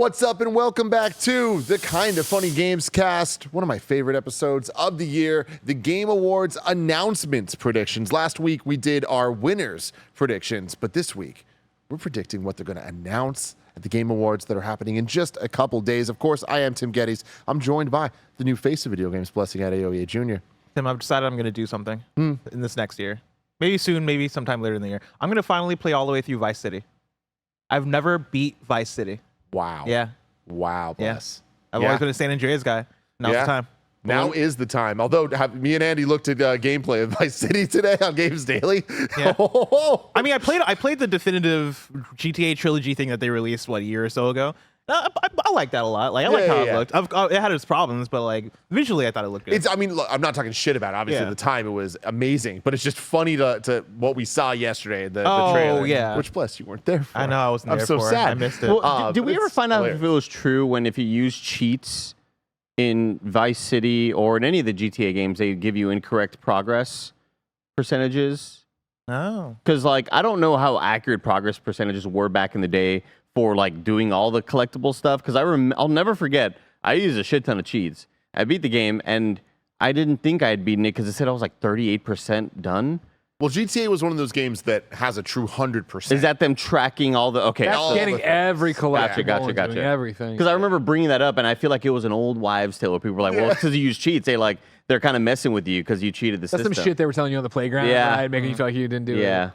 What's up and welcome back to the Kinda Funny Gamescast, one of my favorite episodes of the year, the Game Awards announcements predictions. Last week we did our winners predictions, but this week we're predicting what they're going to announce at the Game Awards that are happening in just a couple days. Of course, I am Tim Geddes. I'm joined by the new face of video games, Blessing Adeoye Jr. Tim, I've decided I'm going to do something in this next year. Maybe soon, maybe sometime later in the year. I'm going to finally play all the way through Vice City. I've never beat Vice City. Wow. Yeah. Wow, Bless. Yeah. I've always been a San Andreas guy. Now's the time. Now is the time. Although me and Andy looked at gameplay of Vice City today on Games Daily. Yeah. I mean, I played the definitive GTA trilogy thing that they released, a year or so ago. I like that a lot. Like, I like how it looked. It had its problems, but like visually, I thought it looked good. I mean, look, I'm not talking shit about it. Obviously, at the time it was amazing, but it's just funny to what we saw yesterday, the trailer. Yeah. Which, Bless, you weren't there for. I know, I wasn't there for. I'm so sad. I missed it. Well, did we ever find out if it was true when if you use cheats in Vice City or in any of the GTA games, they give you incorrect progress percentages? Oh. Because like I don't know how accurate progress percentages were back in the day for like doing all the collectible stuff. Because I'll never forget, I used a shit ton of cheats. I beat the game and I didn't think I had beaten it because it said I was like 38% done. Well, GTA was one of those games that has a true 100%. Is that them tracking all the That's getting every collectible. Gotcha. Everything. Because I remember bringing that up, and I feel like it was an old wives' tale where people were like, "Well, because you use cheats, they're kind of messing with you because you cheated the system." That's some shit they were telling you on the playground, right? Making you feel like you didn't do it. Yeah.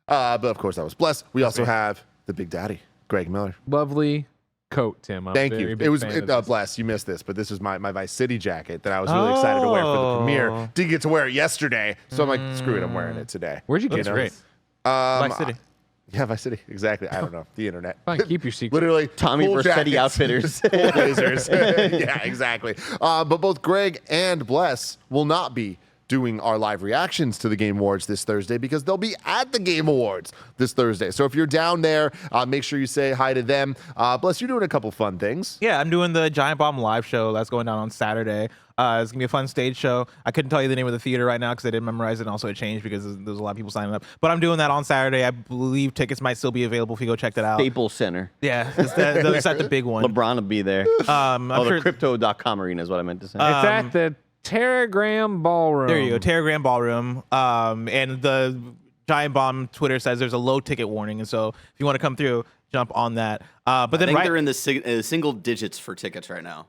But of course, that was Bless. We also have the Big Daddy, Greg Miller. Lovely coat, Tim. Thank you. It was Bless. You missed this, but this was my Vice City jacket that I was really excited to wear for the premiere. Didn't get to wear it yesterday, so I'm like, screw it, I'm wearing it today. Where'd you get it? Great. Vice City. Yeah, Vice City. Exactly. I don't know. The internet. Fine, keep your secret. Literally, Tommy cool Vercetti jackets, Outfitters. cool blazers. Yeah, exactly. But both Greg and Bless will not be doing our live reactions to the Game Awards this Thursday because they'll be at the Game Awards this Thursday. So if you're down there, make sure you say hi to them. Bless, you're doing a couple fun things. Yeah, I'm doing the Giant Bomb live show that's going down on Saturday. It's gonna be a fun stage show. I couldn't tell you the name of the theater right now because I didn't memorize it, and also it changed because there's a lot of people signing up. But I'm doing that on Saturday. I believe tickets might still be available if you go check that out. Staples Center. Yeah, it's at the big one. LeBron will be there. I'm sure the Crypto.com arena is what I meant to say. It's at the Terragram Ballroom. There you go, Terragram Ballroom. And the Giant Bomb Twitter says there's a low ticket warning, and so if you want to come through, jump on that. But then I think they're in the single digits for tickets right now.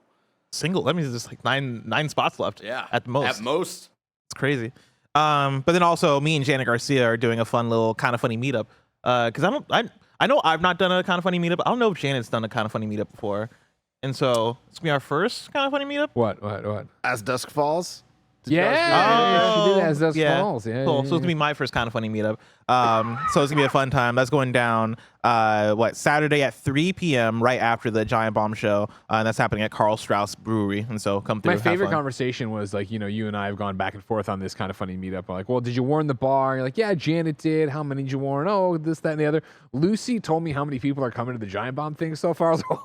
Single. That means there's like nine spots left. Yeah, at the most. At most. It's crazy. But then also me and Janet Garcia are doing a fun little Kinda Funny meetup. Because I know I've not done a Kinda Funny meetup. I don't know if Janet's done a Kinda Funny meetup before. And so it's gonna be our first Kinda Funny meetup. What? As Dusk Falls. Yeah, she did as Dusk Falls. Yeah, cool. So it's gonna be my first Kinda Funny meetup. So it's gonna be a fun time. That's going down Saturday at 3 p.m. right after the Giant Bomb show, and that's happening at Karl Strauss Brewery. And so come through. My favorite conversation was like, you and I have gone back and forth on this Kinda Funny meetup. I'm like, well, did you warn the bar? You're like, yeah, Janet did. How many did you warn? Oh, this, that, and the other. Lucy told me how many people are coming to the Giant Bomb thing so far. I was like,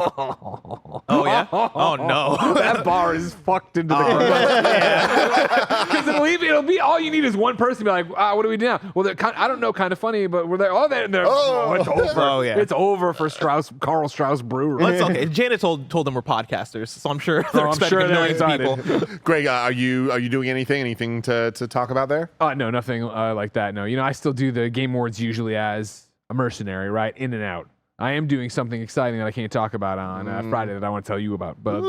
oh yeah. Oh no, that bar is fucked into the ground. Because it'll be all you need is one person to be like, what do we do now? Well, I don't know, Kinda Funny, but we're there. It's over. Oh yeah, it's over for Karl Strauss Brewery. Well, it's okay. Janet told them we're podcasters, so I'm sure they're expecting millions of people. Greg, are you doing anything to talk about there? No, nothing like that. No, I still do the Game Awards usually as a mercenary, right, in and out. I am doing something exciting that I can't talk about on Friday that I want to tell you about, but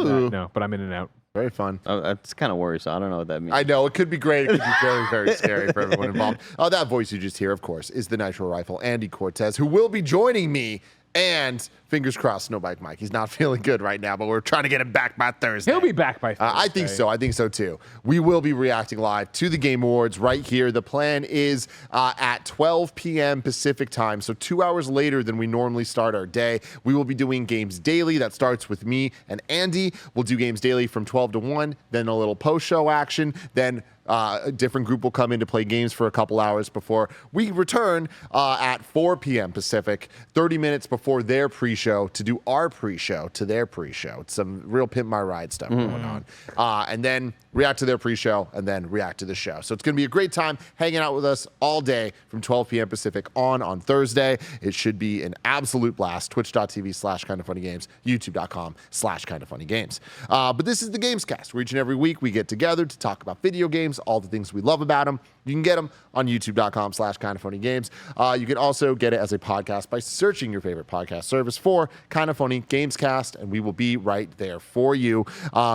but I'm in and out. Very fun. That's kind of worrisome. I don't know what that means. I know. It could be great. It could be very, very scary for everyone involved. That voice you just hear, of course, is the Nitro Rifle, Andy Cortez, who will be joining me. And fingers crossed, no Bike Mike. He's not feeling good right now, but we're trying to get him back by Thursday. He'll be back by Thursday. I think so. I think so, too. We will be reacting live to the Game Awards right here. The plan is at 12 p.m. Pacific time, so 2 hours later than we normally start our day. We will be doing Games Daily. That starts with me and Andy. We'll do Games Daily from 12 to 1, then a little post-show action, then a different group will come in to play games for a couple hours before we return at 4 p.m. Pacific, 30 minutes before their pre-show pre-show to do our pre-show to their pre-show. It's some real Pimp My Ride stuff going on. And then react to their pre-show and then react to the show. So it's going to be a great time hanging out with us all day from 12 p.m. Pacific on Thursday. It should be an absolute blast. Twitch.tv/KindaFunnyGames, YouTube.com/KindaFunnyGames. But this is the Gamescast, where each and every week we get together to talk about video games, all the things we love about them. You can get them on YouTube.com/KindaFunnyGames. You can also get it as a podcast by searching your favorite podcast service for Kinda Funny Gamescast, and we will be right there for you.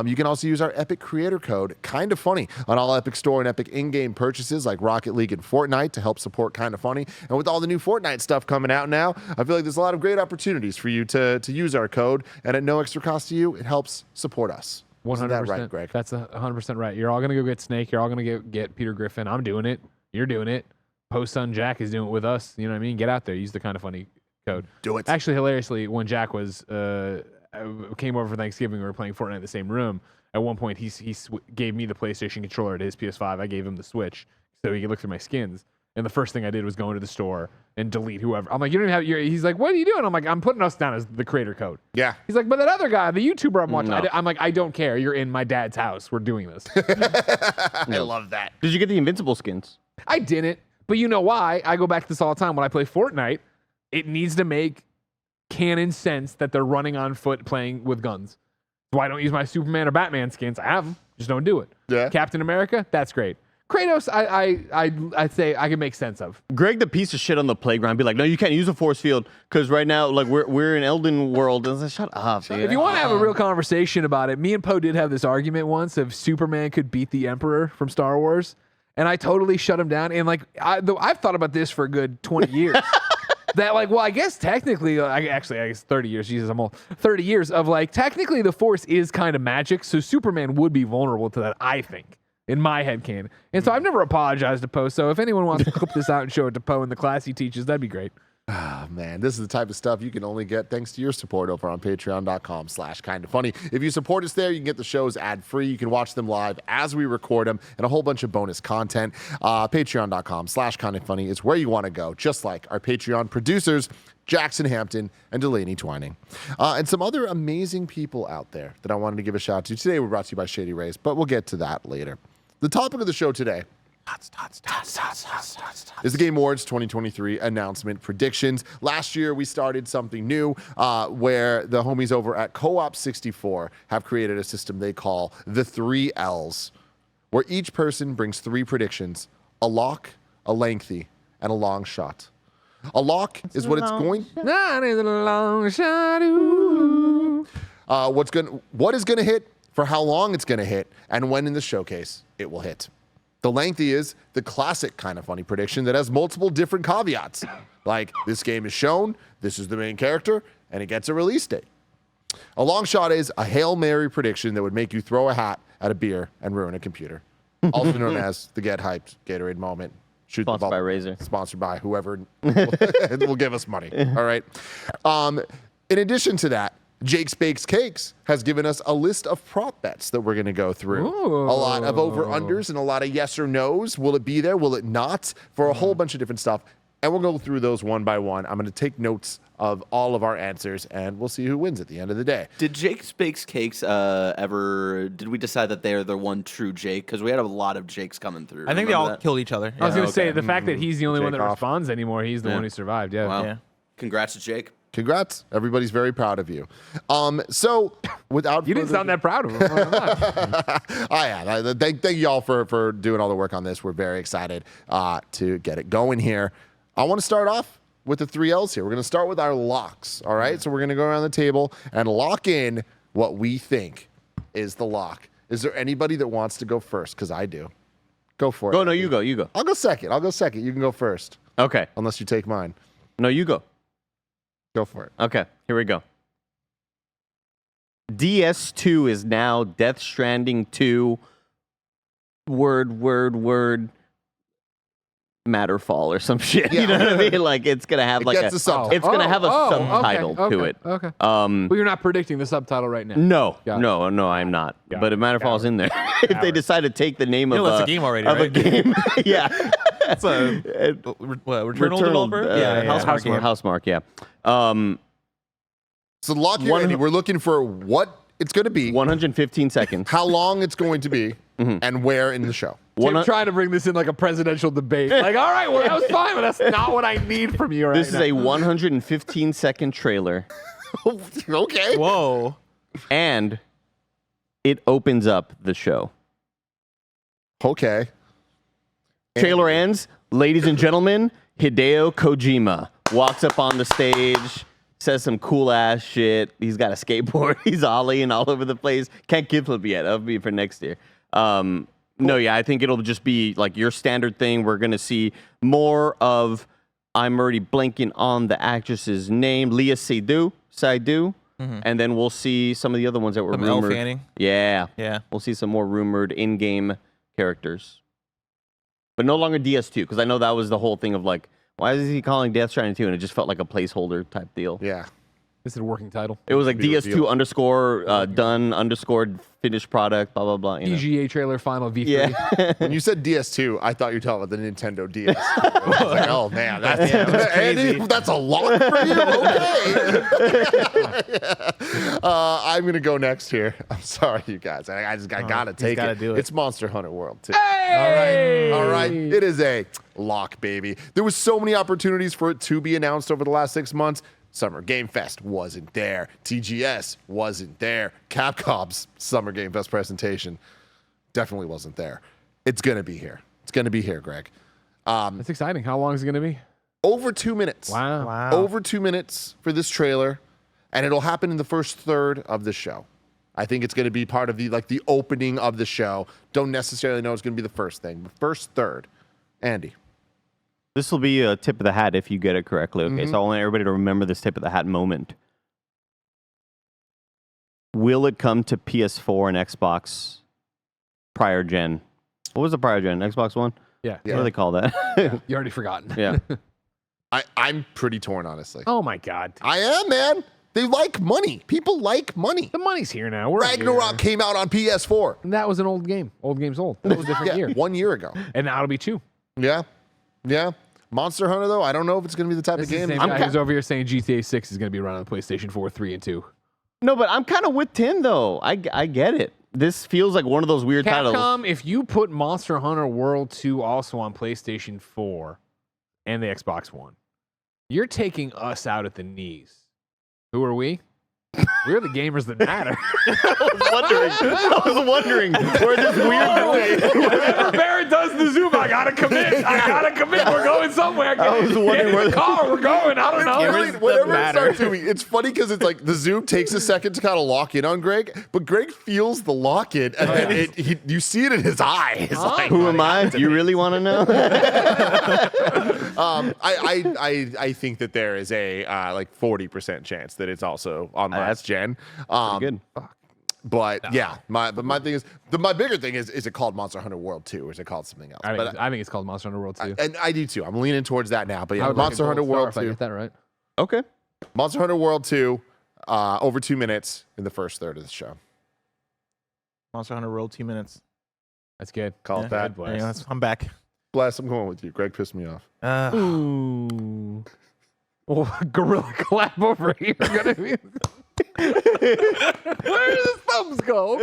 You can also use our Epic creator code, Kinda Funny, on all Epic Store and Epic in-game purchases like Rocket League and Fortnite to help support Kinda Funny. And with all the new Fortnite stuff coming out now, I feel like there's a lot of great opportunities for you to use our code, and at no extra cost to you, it helps support us. 100%. Isn't that right, Greg? That's 100% right. You're all going to go get Snake. You're all going to get Peter Griffin. I'm doing it. You're doing it. Post son Jack is doing it with us. You know what I mean? Get out there. Use the Kinda Funny code. Do it. Actually, hilariously, when Jack was came over for Thanksgiving, we were playing Fortnite in the same room. At one point, he gave me the PlayStation controller to his PS5. I gave him the Switch so he could look through my skins. And the first thing I did was go into the store and delete whoever. I'm like, you don't even have your. He's like, what are you doing? I'm like, I'm putting us down as the creator code. Yeah. He's like, but that other guy, the YouTuber I'm watching. No. I'm like, I don't care. You're in my dad's house. We're doing this. I love that. Did you get the Invincible skins? I didn't. But you know why? I go back to this all the time. When I play Fortnite, it needs to make canon sense that they're running on foot playing with guns. So I don't use my Superman or Batman skins. I have them. Just don't do it. Yeah. Captain America, that's great. Kratos, I'd say I can make sense of. Greg, the piece of shit on the playground, be like, no, you can't use a force field because right now, like, we're in Elden World. And I was like, shut up, dude. If you want to have a real conversation about it, me and Poe did have this argument once if Superman could beat the Emperor from Star Wars, and I totally shut him down. And like, I've thought about this for a good 20 years. That like, well, I guess technically, I guess 30 years. Jesus, I'm old. 30 years of like, technically the Force is kind of magic, so Superman would be vulnerable to that, I think. In my head canon. And so I've never apologized to Poe. So if anyone wants to clip this out and show it to Poe in the class he teaches, that'd be great. Oh, man, this is the type of stuff you can only get thanks to your support over on patreon.com/kindafunny. If you support us there, you can get the shows ad-free. You can watch them live as we record them and a whole bunch of bonus content. Patreon.com/kindafunny is where you want to go, just like our Patreon producers, Jackson Hampton and Delaney Twining. And some other amazing people out there that I wanted to give a shout out to. Today, we're brought to you by Shady Rays, but we'll get to that later. The topic of the show today is the Game Awards 2023 announcement predictions. Last year, we started something new where the homies over at Co-op 64 have created a system they call the 3 Ls, where each person brings 3 predictions, a lock, a lengthy, and a long shot. A lock is what it's going. That is a long shot. Ooh. What is going to hit, for how long it's going to hit, and when in the showcase it will hit. The lengthy is the classic kind of funny prediction that has multiple different caveats. Like, this game is shown, this is the main character, and it gets a release date. A long shot is a Hail Mary prediction that would make you throw a hat at a beer and ruin a computer. Also known as the Get Hyped Gatorade moment. Shoot Sponsored the ball. by Razer. Sponsored by whoever will give us money. All right. In addition to that, Jake's Bakes Cakes has given us a list of prop bets that we're going to go through. Ooh. A lot of over-unders and a lot of yes or no's. Will it be there? Will it not? For a whole bunch of different stuff. And we'll go through those one by one. I'm going to take notes of all of our answers, and we'll see who wins at the end of the day. Did Jake's Bakes Cakes did we decide that they're the one true Jake? Because we had a lot of Jakes coming through. I think they Remember all that? killed each other. I was going to say, okay. the fact that he's the only one that Jake off. responds anymore, he's the one who survived. Yeah. Wow. Yeah. Congrats to Jake. Congrats. Everybody's very proud of you. So, without You didn't further sound that proud of him. I am. Thank you all for doing all the work on this. We're very excited to get it going here. I want to start off with the 3 Ls here. We're going to start with our locks, all right? So we're going to go around the table and lock in what we think is the lock. Is there anybody that wants to go first? Because I do. Go for it. Go, no, you go, you go. I'll go second. You can go first, Okay. unless you take mine. No, you go. Go for it. Okay, here we go. DS2 is now Death Stranding 2 word Matterfall or some shit. Yeah. You know what I mean? Like, it's gonna have like gets a subtitle. it's gonna have a subtitle okay, to it. Okay. But But you're not predicting the subtitle right now. no, Got it. no, I'm not. Got But it. if Matterfall's in there, if they decide to take the name of that's a a game already, of a right? game, yeah, That's a Returnal developer? Housemarque, Housemarque. yeah. So lock your Andy. We're looking for what it's going to be, 115 seconds. how long it's going to be, and where in the show. Tim trying to bring this in like a presidential debate. Like, all right, well, that was fine, but that's not what I need from you right now. This is a 115-second trailer. Okay. Whoa. And it opens up the show. Okay. Trailer ends. Ladies and gentlemen, Hideo Kojima walks up on the stage, says some cool ass shit. He's got a skateboard. He's ollieing all over the place. Can't give flip yet. That'll be for next year. No, yeah, I think it'll just be like your standard thing. We're gonna see more of. I'm already blanking on the actress's name, Leah Seydoux, and then we'll see some of the other ones that were rumored. Fanning. Yeah, Yeah. we'll see some more rumored in-game characters, but no longer DS2 because I know that was the whole thing of like, why is he calling Death Stranding 2? And it just felt like a placeholder type deal. Yeah. This is a working title. It was like Be DS2 revealed. underscore done underscore finished product, blah, blah, blah. You know? PGA trailer final V3. Yeah. When you said DS2, I thought you were talking about the Nintendo DS. I was like, oh man, that's, crazy. Andy, that's a lot for you. Okay. I'm gonna go next here. I'm sorry, you guys. I gotta take gotta it. do it. It's Monster Hunter World too. Hey! All right. It is a lock, baby. There was so many opportunities for it to be announced over the last 6 months. Summer Game Fest wasn't there. TGS wasn't there. Capcom's Summer Game Fest presentation definitely wasn't there. It's going to be here. It's going to be here, Greg. That's exciting. How long is it going to be? Over 2 minutes. Wow. Over 2 minutes for this trailer, and it'll happen in the first third of the show. I think it's going to be part of the opening of the show. Don't necessarily know it's going to be the first thing, but first third. Andy. This will be a tip of the hat if you get it correctly. Okay, so I want everybody to remember this tip of the hat moment. Will it come to PS4 and Xbox prior gen? What was the prior gen? Xbox One? Yeah. What do they call that? You already forgotten. Yeah. I'm pretty torn, honestly. Oh, my God. I am, man. They like money. People like money. The money's here now. We're Ragnarok here. came out on PS4. And that was an old game. Old game's old. That was a different year. 1 year ago. And now it'll be 2. Yeah. Yeah. Monster Hunter, though, I don't know if it's going to be the type This of is the game. same guy who's over here saying GTA 6 is going to be run on the PlayStation 4, 3, and 2. No, but I'm kind of with Tim, though. I get it. This feels like one of those weird titles. Capcom, if you put Monster Hunter World 2 also on PlayStation 4 and the Xbox One, you're taking us out at the knees. Who are we? We're the gamers that matter. I was wondering where this weird Whenever Barrett does the Zoom, I gotta commit. We're going somewhere. I was wondering where the car. We're going. I don't know. Whenever it starts moving, it's funny because it's like the zoom takes a second to kind of lock in on Greg, but Greg feels the lock in, and then you see it in his eyes. Like, Who am I? Do you really want to know? I think that there is a 40% chance that it's also on last gen. Good. But yeah, my thing is my bigger thing is it called Monster Hunter World 2 or is it called something else? I think it's called Monster Hunter World 2. And I do too. I'm leaning towards that now. But I yeah, would like a Monster gold Hunter star World if I 2. get that right. Okay. Monster Hunter World 2, over 2 minutes in the first third of the show. Monster Hunter World 2 minutes. That's good. Call it that. There you go. I'm back. Bless, I'm going with you. Greg pissed me off. Ooh. Oh, Gorilla collab over here. Gonna be. Where does his thumbs go?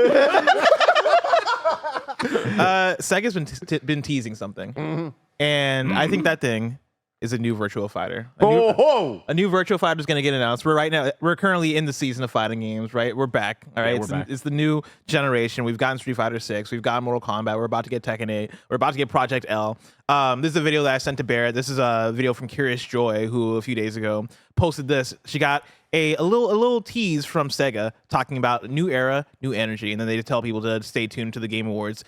Sega's been teasing something, and I think that thing is a new Virtual Fighter. A new Virtual Fighter is going to get announced. We're currently in the season of fighting games, right? We're back. All right, it's the new generation. We've gotten Street Fighter 6. We've got Mortal Kombat. We're about to get Tekken 8. We're about to get Project L. This is a video that I sent to Barrett. This is a video from Curious Joy, who a few days ago posted this. She got a little tease from Sega talking about new era, new energy, and then they tell people to stay tuned to the Game Awards.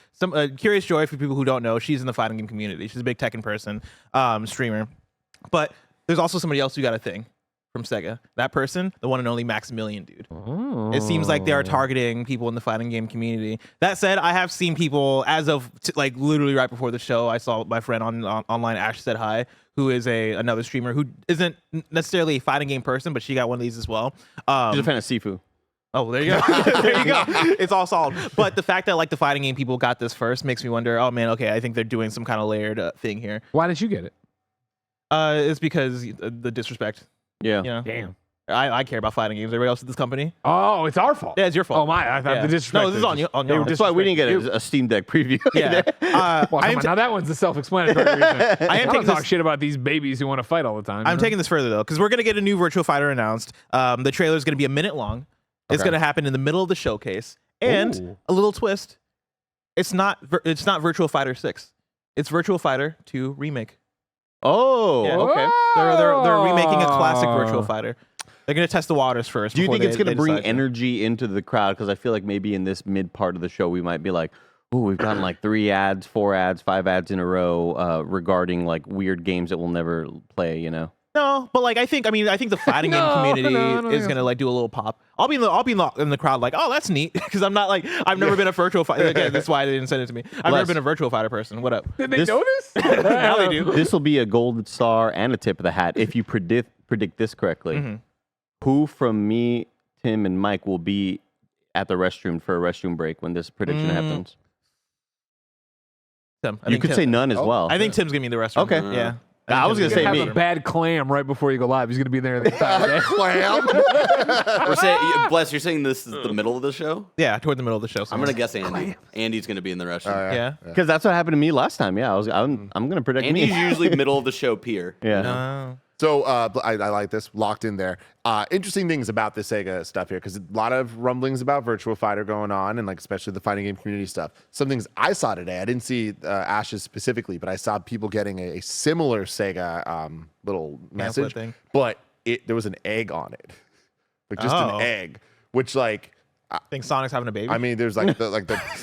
Curious Joy, for people who don't know, she's in the fighting game community. She's a big Tekken person, streamer. But there's also somebody else who got a thing from Sega. That person, the one and only Maximilian dude. Oh. It seems like they are targeting people in the fighting game community. That said, I have seen people as of literally right before the show. I saw my friend online, Ash Said Hi, who is another streamer who isn't necessarily a fighting game person, but she got one of these as well. She's a fan of Sifu. Oh, there you go. There you go. It's all solid. But the fact that the fighting game people got this first makes me wonder, oh man, okay, I think they're doing some kind of layered thing here. Why did you get it? It's because the disrespect. Yeah. You know? Damn. I care about fighting games. Everybody else at this company. Oh, it's our fault. Yeah, it's your fault. Oh my! I thought Yeah. the disrespect. No, this is on you. On you. That's why we didn't get a Steam Deck preview. Yeah. Well, I am now that one's the self-explanatory reason. I am don't taking talk this- shit about these babies who want to fight all the time. I'm taking this further though, because we're gonna get a new Virtual Fighter announced. The trailer is gonna be a minute long. It's Okay. gonna happen in the middle of the showcase, and Ooh. a little twist. It's not Virtual Fighter 6. It's Virtual Fighter 2 remake. Oh, Yeah. okay. They're remaking a classic Virtual Fighter. They're gonna test the waters first. Do you before think it's going they to bring decide energy into the crowd? Because I feel like maybe in this mid part of the show, we might be like, oh, we've gotten like 3 ads, 4 ads, 5 ads in a row regarding like weird games that we'll never play, you know? No, but like I think the fighting game community is gonna like do a little pop. I'll be in the crowd like, oh, that's neat, because I'm not like I've never been a virtual fighter. Again, that's why they didn't send it to me. I've never been a virtual fighter person. What up? Did they know this? Now they do. This will be a gold star and a tip of the hat if you predict this correctly. Mm-hmm. Who from me, Tim, and Mike will be at the restroom for a restroom break when this prediction happens? Tim. You could say none as well. I think Tim's gonna be in the restroom. Okay. Yeah. I was think gonna Tim's say Have me. a bad clam right before you go live. He's gonna be there the entire day. Clam. We're saying, Bless, you're saying this is the middle of the show? Yeah, toward the middle of the show. I'm going to guess Andy. Andy's going to be in the restroom. Yeah. Because that's what happened to me last time. Yeah, I'm going to predict Andy's me. usually middle of the show peer. Yeah. So I like this, locked in there. Interesting things about the Sega stuff here, because a lot of rumblings about Virtual Fighter going on, and like especially the fighting game community stuff. Some things I saw today, I didn't see Ash's specifically, but I saw people getting a similar Sega little message, thing. but there was an egg on it, like just Oh. an egg, which like. I think Sonic's having a baby. I mean, there's like there's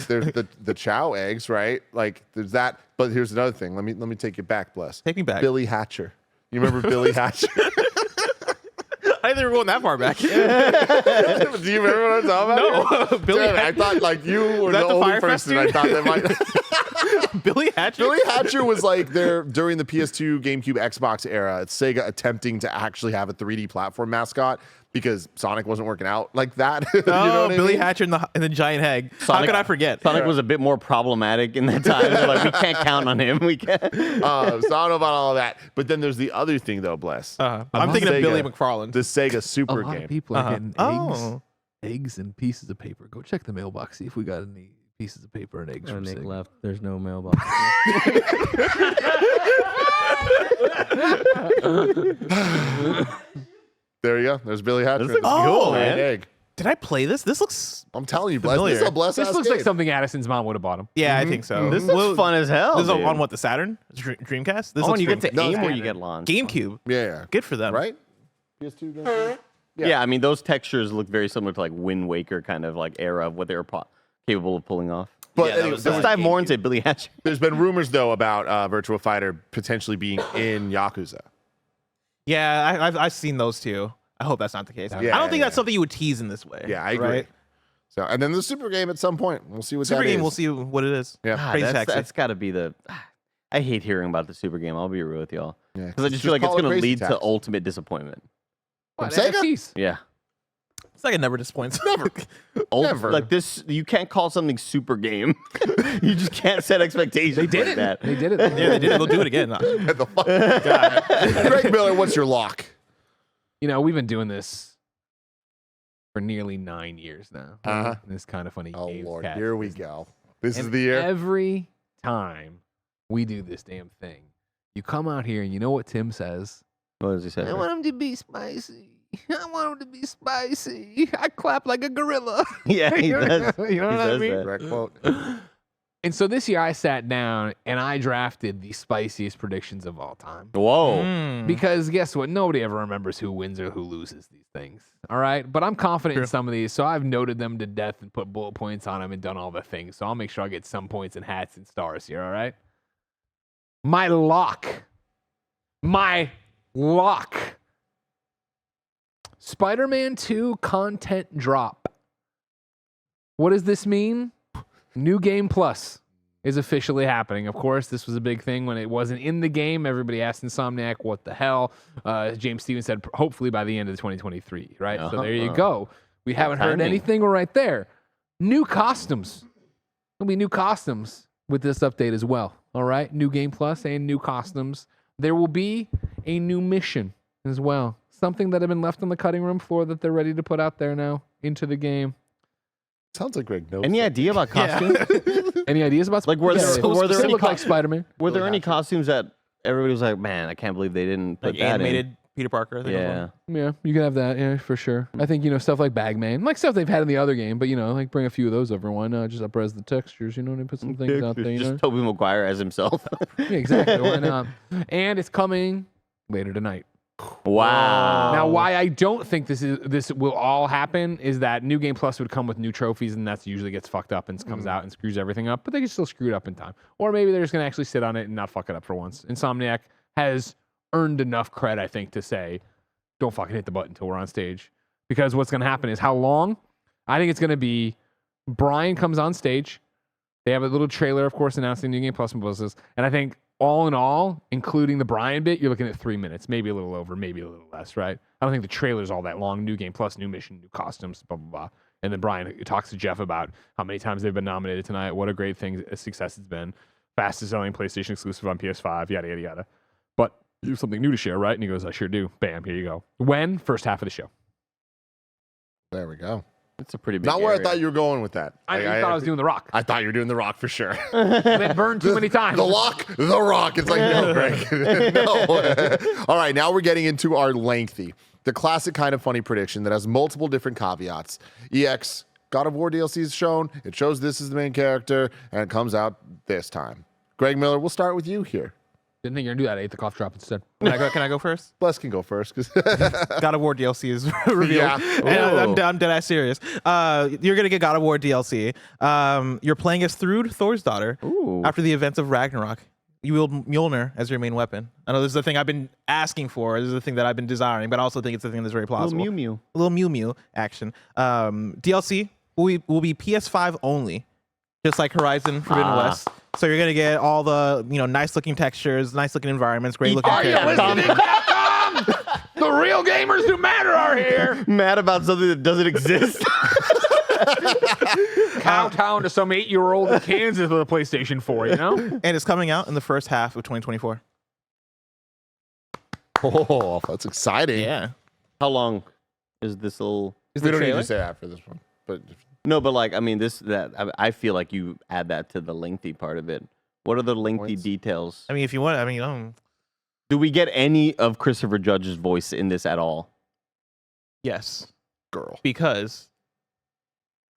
the chow eggs, right? Like there's that. But here's another thing. Let me take you back, Bless. Take me back. Billy Hatcher. You remember Billy Hatcher? I didn't going that far back. Do you remember what I'm talking about? No, Billy Damn it, I thought like you were the that the only Fire Fest person I dude? thought that might. Billy Hatcher. Billy Hatcher was like there during the PS2, GameCube, Xbox era. Sega attempting to actually have a 3D platform mascot because Sonic wasn't working out like that. You know what I Billy mean? Hatcher and the giant egg. How Sonic- could I forget? Sonic was a bit more problematic in that time. They're like, we can't count on him. We can't. So I don't know about all of that. But then there's the other thing though, Bless. I'm thinking of Sega- Billy McFarlane. The Sega A Super lot game. of people are getting Oh. eggs and pieces of paper. Go check the mailbox, see if we got any pieces of paper and eggs from Nick Sega. left. There's no mailbox. There you go. There's Billy Hatcher. This looks It's cool, a man. giant egg. Did I play this? This looks. I'm telling you, Bless. This is Familiar. a Bless This ass looks like game. something Addison's mom would have bought him. Yeah, I think so. This looks fun as hell. This is dude. on what, the Saturn? Dreamcast? This Oh, looks and you get Dreamcast. to No, aim it's where you Gamecube. get launched. GameCube. Yeah. Good for them. Right? PS2 GameCube? Yeah, I mean, those textures look very similar to like Wind Waker kind of like era of what they were capable of pulling off. But Yeah, that anyway, was, Let's dive more into GameCube. Billy Hatcher. there's been rumors though about Virtual Fighter potentially being in Yakuza. Yeah, I've seen those too. I hope that's not the case. Yeah, I don't think yeah. that's something you would tease in this way. Yeah, I agree. Right? So, and then the Super game at some point. We'll see what Super that game, is. we'll see what it is. Yeah. God, Crazy Taxi. that's got to be the. I hate hearing about the Super game. I'll be real with y'all. Yeah, Because I just feel like it's call it going to Crazy lead to Taxi. ultimate disappointment. What, Sega? NFTs? Yeah. It's like it never disappoints. Never. Like this, you can't call something super game. You just can't set expectations. They did like it. That. They did it. Yeah, they did. They'll do it again. Get the fuck. Greg Miller, what's your lock? You know, we've been doing this for nearly 9 years now. Uh-huh. This kind of funny. Oh Gamescast. Lord, here we go. This is And the year. Every time we do this damn thing, you come out here and you know what Tim says? What does he say? him to be spicy. I want him to be spicy. I clap like a gorilla. Yeah, he You know- does. you know He what I does mean? that. Direct quote. And so this year I sat down and I drafted the spiciest predictions of all time. Whoa. Mm. Because guess what? Nobody ever remembers who wins or who loses these things. All right. But I'm confident in True. some of these. So I've noted them to death and put bullet points on them and done all the things. So I'll make sure I get some points and hats and stars here. All right. My lock. Spider-Man 2 content drop. What does this mean? New Game Plus is officially happening. Of course, this was a big thing when it wasn't in the game. Everybody asked Insomniac, what the hell? James Stevens said, hopefully by the end of 2023, right? So there you Uh-huh. go. We haven't heard timing. anything right there. New costumes. There'll be new costumes with this update as well. All right? New Game Plus and new costumes. There will be a new mission as well. something that had been left on the cutting room floor that they're ready to put out there now into the game. Sounds like Greg knows. Any idea about costumes? Any ideas about Like, were there they any look like Spider-Man? Were there any costumes that everybody was like, man, I can't believe they didn't put Like that animated Peter Parker. I think it was one. Yeah. Yeah, you can have that. Yeah, for sure. I think stuff like Bagman, like stuff they've had in the other game, but like bring a few of those over. Why not just upres the textures? And put some things out there. Just Tobey Maguire as himself. Yeah, exactly. Why not? And it's coming later tonight. Wow. Now, why I don't think this will all happen is that New Game Plus would come with new trophies, and that's usually gets fucked up and comes out and screws everything up. But they can still screw it up in time, or maybe they're just gonna actually sit on it and not fuck it up for once. Insomniac has earned enough cred, I think, to say, don't fucking hit the button until we're on stage. Because what's gonna happen is how long? I think it's gonna be Brian comes on stage. They have a little trailer, of course, announcing New Game Plus and Blizzards, and I think all in all, including the Brian bit, you're looking at 3 minutes, maybe a little over, maybe a little less, right? I don't think the trailer's all that long. New game plus, new mission, new costumes, blah, blah, blah. And then Brian talks to Jeff about how many times they've been nominated tonight, what a great thing, a success it's been, fastest selling PlayStation exclusive on PS5, yada, yada, yada. But you have something new to share, right? And he goes, I sure do. Bam, here you go. When? First half of the show. There we go. It's a pretty big Not where area. I thought you were going with that. I thought I was doing The Rock. I thought you were doing The Rock for sure. They burned too many times. The Rock. It's like, no, Greg. No. All right, now we're getting into our Lenghty, the classic kind of funny prediction that has multiple different caveats. EX, God of War DLC is shown. It shows this is the main character, and it comes out this time. Greg Miller, we'll start with you here. Didn't think you were going to do that. I ate the cough drop instead. Can I go first? Bless can go first. God of War DLC is revealed. Yeah. And I'm dead ass serious. You're gonna get God of War DLC. You're playing as Thrud, Thor's daughter, Ooh. after the events of Ragnarok. You wield Mjolnir as your main weapon. I know this is the thing I've been asking for. This is the thing that I've been desiring, but I also think it's the thing that's very plausible. Little Mew Mew. A little Mew Mew action. DLC will be PS5 only, just like Horizon Forbidden West. So you're gonna get all the nice looking textures, nice looking environments, great looking characters. The real gamers who matter are here. Mad about something that doesn't exist. Kowtown to some 8-year-old in Kansas with a PlayStation 4, And it's coming out in the first half of 2024. Oh, that's exciting. Yeah. How long is this little? We don't need to say that for this one. But No, but like, I mean, I feel like you add that to the lengthy part of it. What are the lengthy Points. details? I mean, if you want, Do we get any of Christopher Judge's voice in this at all? yes, girl. because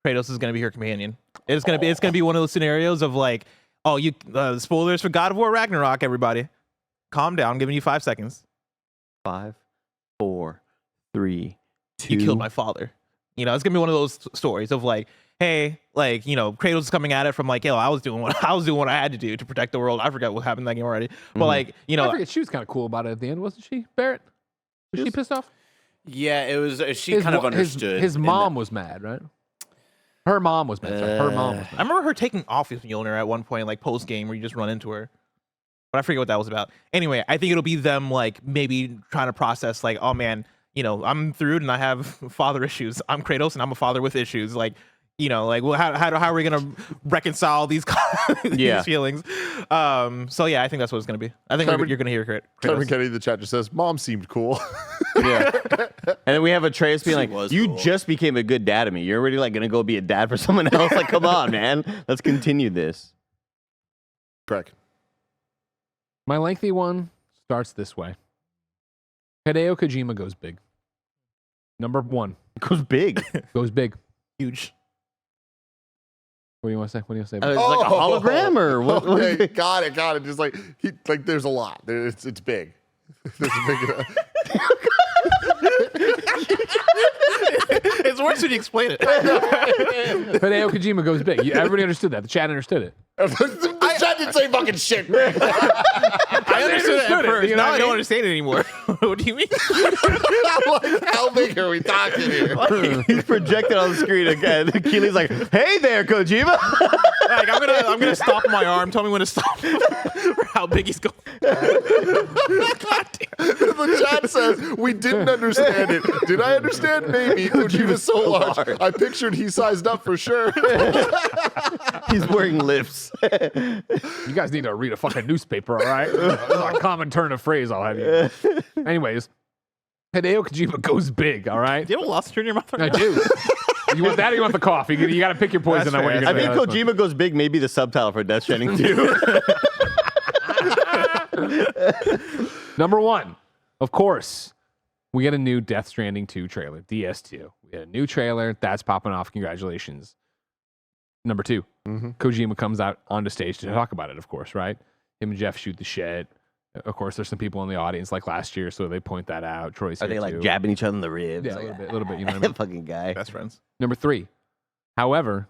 Kratos is going to be her companion. It's going to be one of those scenarios of like, oh, you spoilers for God of War Ragnarok, everybody. Calm down. I'm giving you 5 seconds. 5, 4, 3, 2. You killed my father. It's going to be one of those stories of like, hey, like, Kratos is coming at it from like, yo, I was doing what I had to do to protect the world. I forgot what happened in that game already. But like, I forget, she was kind of cool about it at the end, wasn't she, Barrett? Was she pissed off? Yeah, it was. She kind of understood. His mom was mad, right? Her mom was mad. Sorry. Her mom was mad. I remember her taking off with Mjolnir at one point, like post game, where you just run into her. But I forget what that was about. Anyway, I think it'll be them like maybe trying to process like, oh man, I'm Thrud and I have father issues. I'm Kratos and I'm a father with issues. Like, well, how are we gonna reconcile these these feelings? So yeah, I think that's what it's gonna be. I think you're gonna hear Kratos. Kevin Kennedy in the chat just says, "Mom seemed cool." Yeah. And then we have Atreus being She like, was you cool. just became a good dad to me. You're already like going to go be a dad for someone else. Like, come on, man. Let's continue this. Greg. My lengthy one starts this way. Hideo Kojima goes big. Number 1 It goes big. goes big. Huge. What do you want to say? What do you want to say? It's like a hologram or what? what is Okay, it? got it. Just like there's a lot. It's big. There's a big. It's worse when you explain it. Hideo Kojima goes big. Everybody understood that. The chat understood it. The chat didn't say fucking shit. I understood it at first. You know Now what I I don't mean? understand it anymore. What do you mean? How big are we talking here? He's projected on the screen again. Keely's like, hey there, Kojima. Like I'm gonna stop my arm. Tell me when to stop. For how big he's going. God damn. The chat says we didn't understand it. Did I understand? Maybe. Kojima's so large. I pictured he sized up for sure. He's wearing lips. You guys need to read a fucking newspaper, all right? That's a common turn of phrase I'll have you. Anyways, Hideo Kojima goes big, all right? Do you have a lobster in your mouth right I now? do. You want that or you want the coffee? You got to pick your poison That's on what fair. you're I going to think Kojima goes big, maybe the subtitle for Death Stranding 2. Number one, of course, we get a new Death Stranding 2 trailer, DS2. We get a new trailer. That's popping off. Congratulations. Number two, Kojima comes out onto stage to talk about it, of course, right? Him and Jeff shoot the shit. Of course, there's some people in the audience like last year, so they point that out. Troy's Are here they like too. jabbing each other in the ribs? Yeah, Like, a little bit. You know what I mean? Fucking guy. Best friends. Number three, however,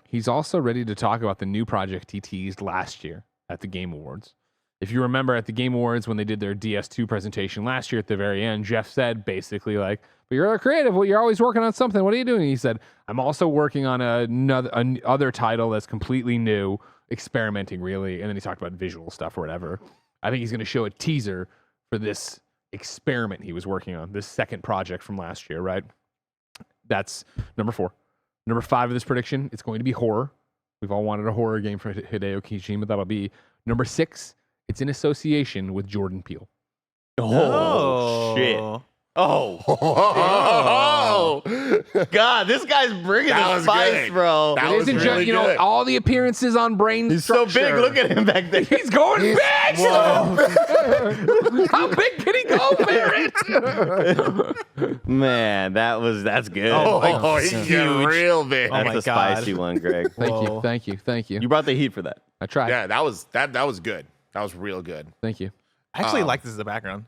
he's also ready to talk about the new project he teased last year at the Game Awards. If you remember at the Game Awards when they did their DS2 presentation last year at the very end, Jeff said basically like, but you're a creative, well, you're always working on something. What are you doing? He said, I'm also working on another title that's completely new, experimenting really. And then he talked about visual stuff or whatever. I think he's going to show a teaser for this experiment he was working on, this second project from last year, right? That's number four. Number five of this prediction, it's going to be horror. We've all wanted a horror game for Hideo Kojima. That'll be number six. It's in association with Jordan Peele. Oh, shit. Oh. God, this guy's bringing That the was spice, good. bro. That It was isn't just, really you know, good. all the appearances on Brain He's so big. Look at him back there. He's going big. How big can he go, Barrett? Man, that's good. Oh, he's huge. getting real big. Oh That's my a God. spicy one, Greg. Whoa. Thank you. You brought the heat for that. I tried. Yeah, that was good. That was real good. Thank you. I actually like this as a background.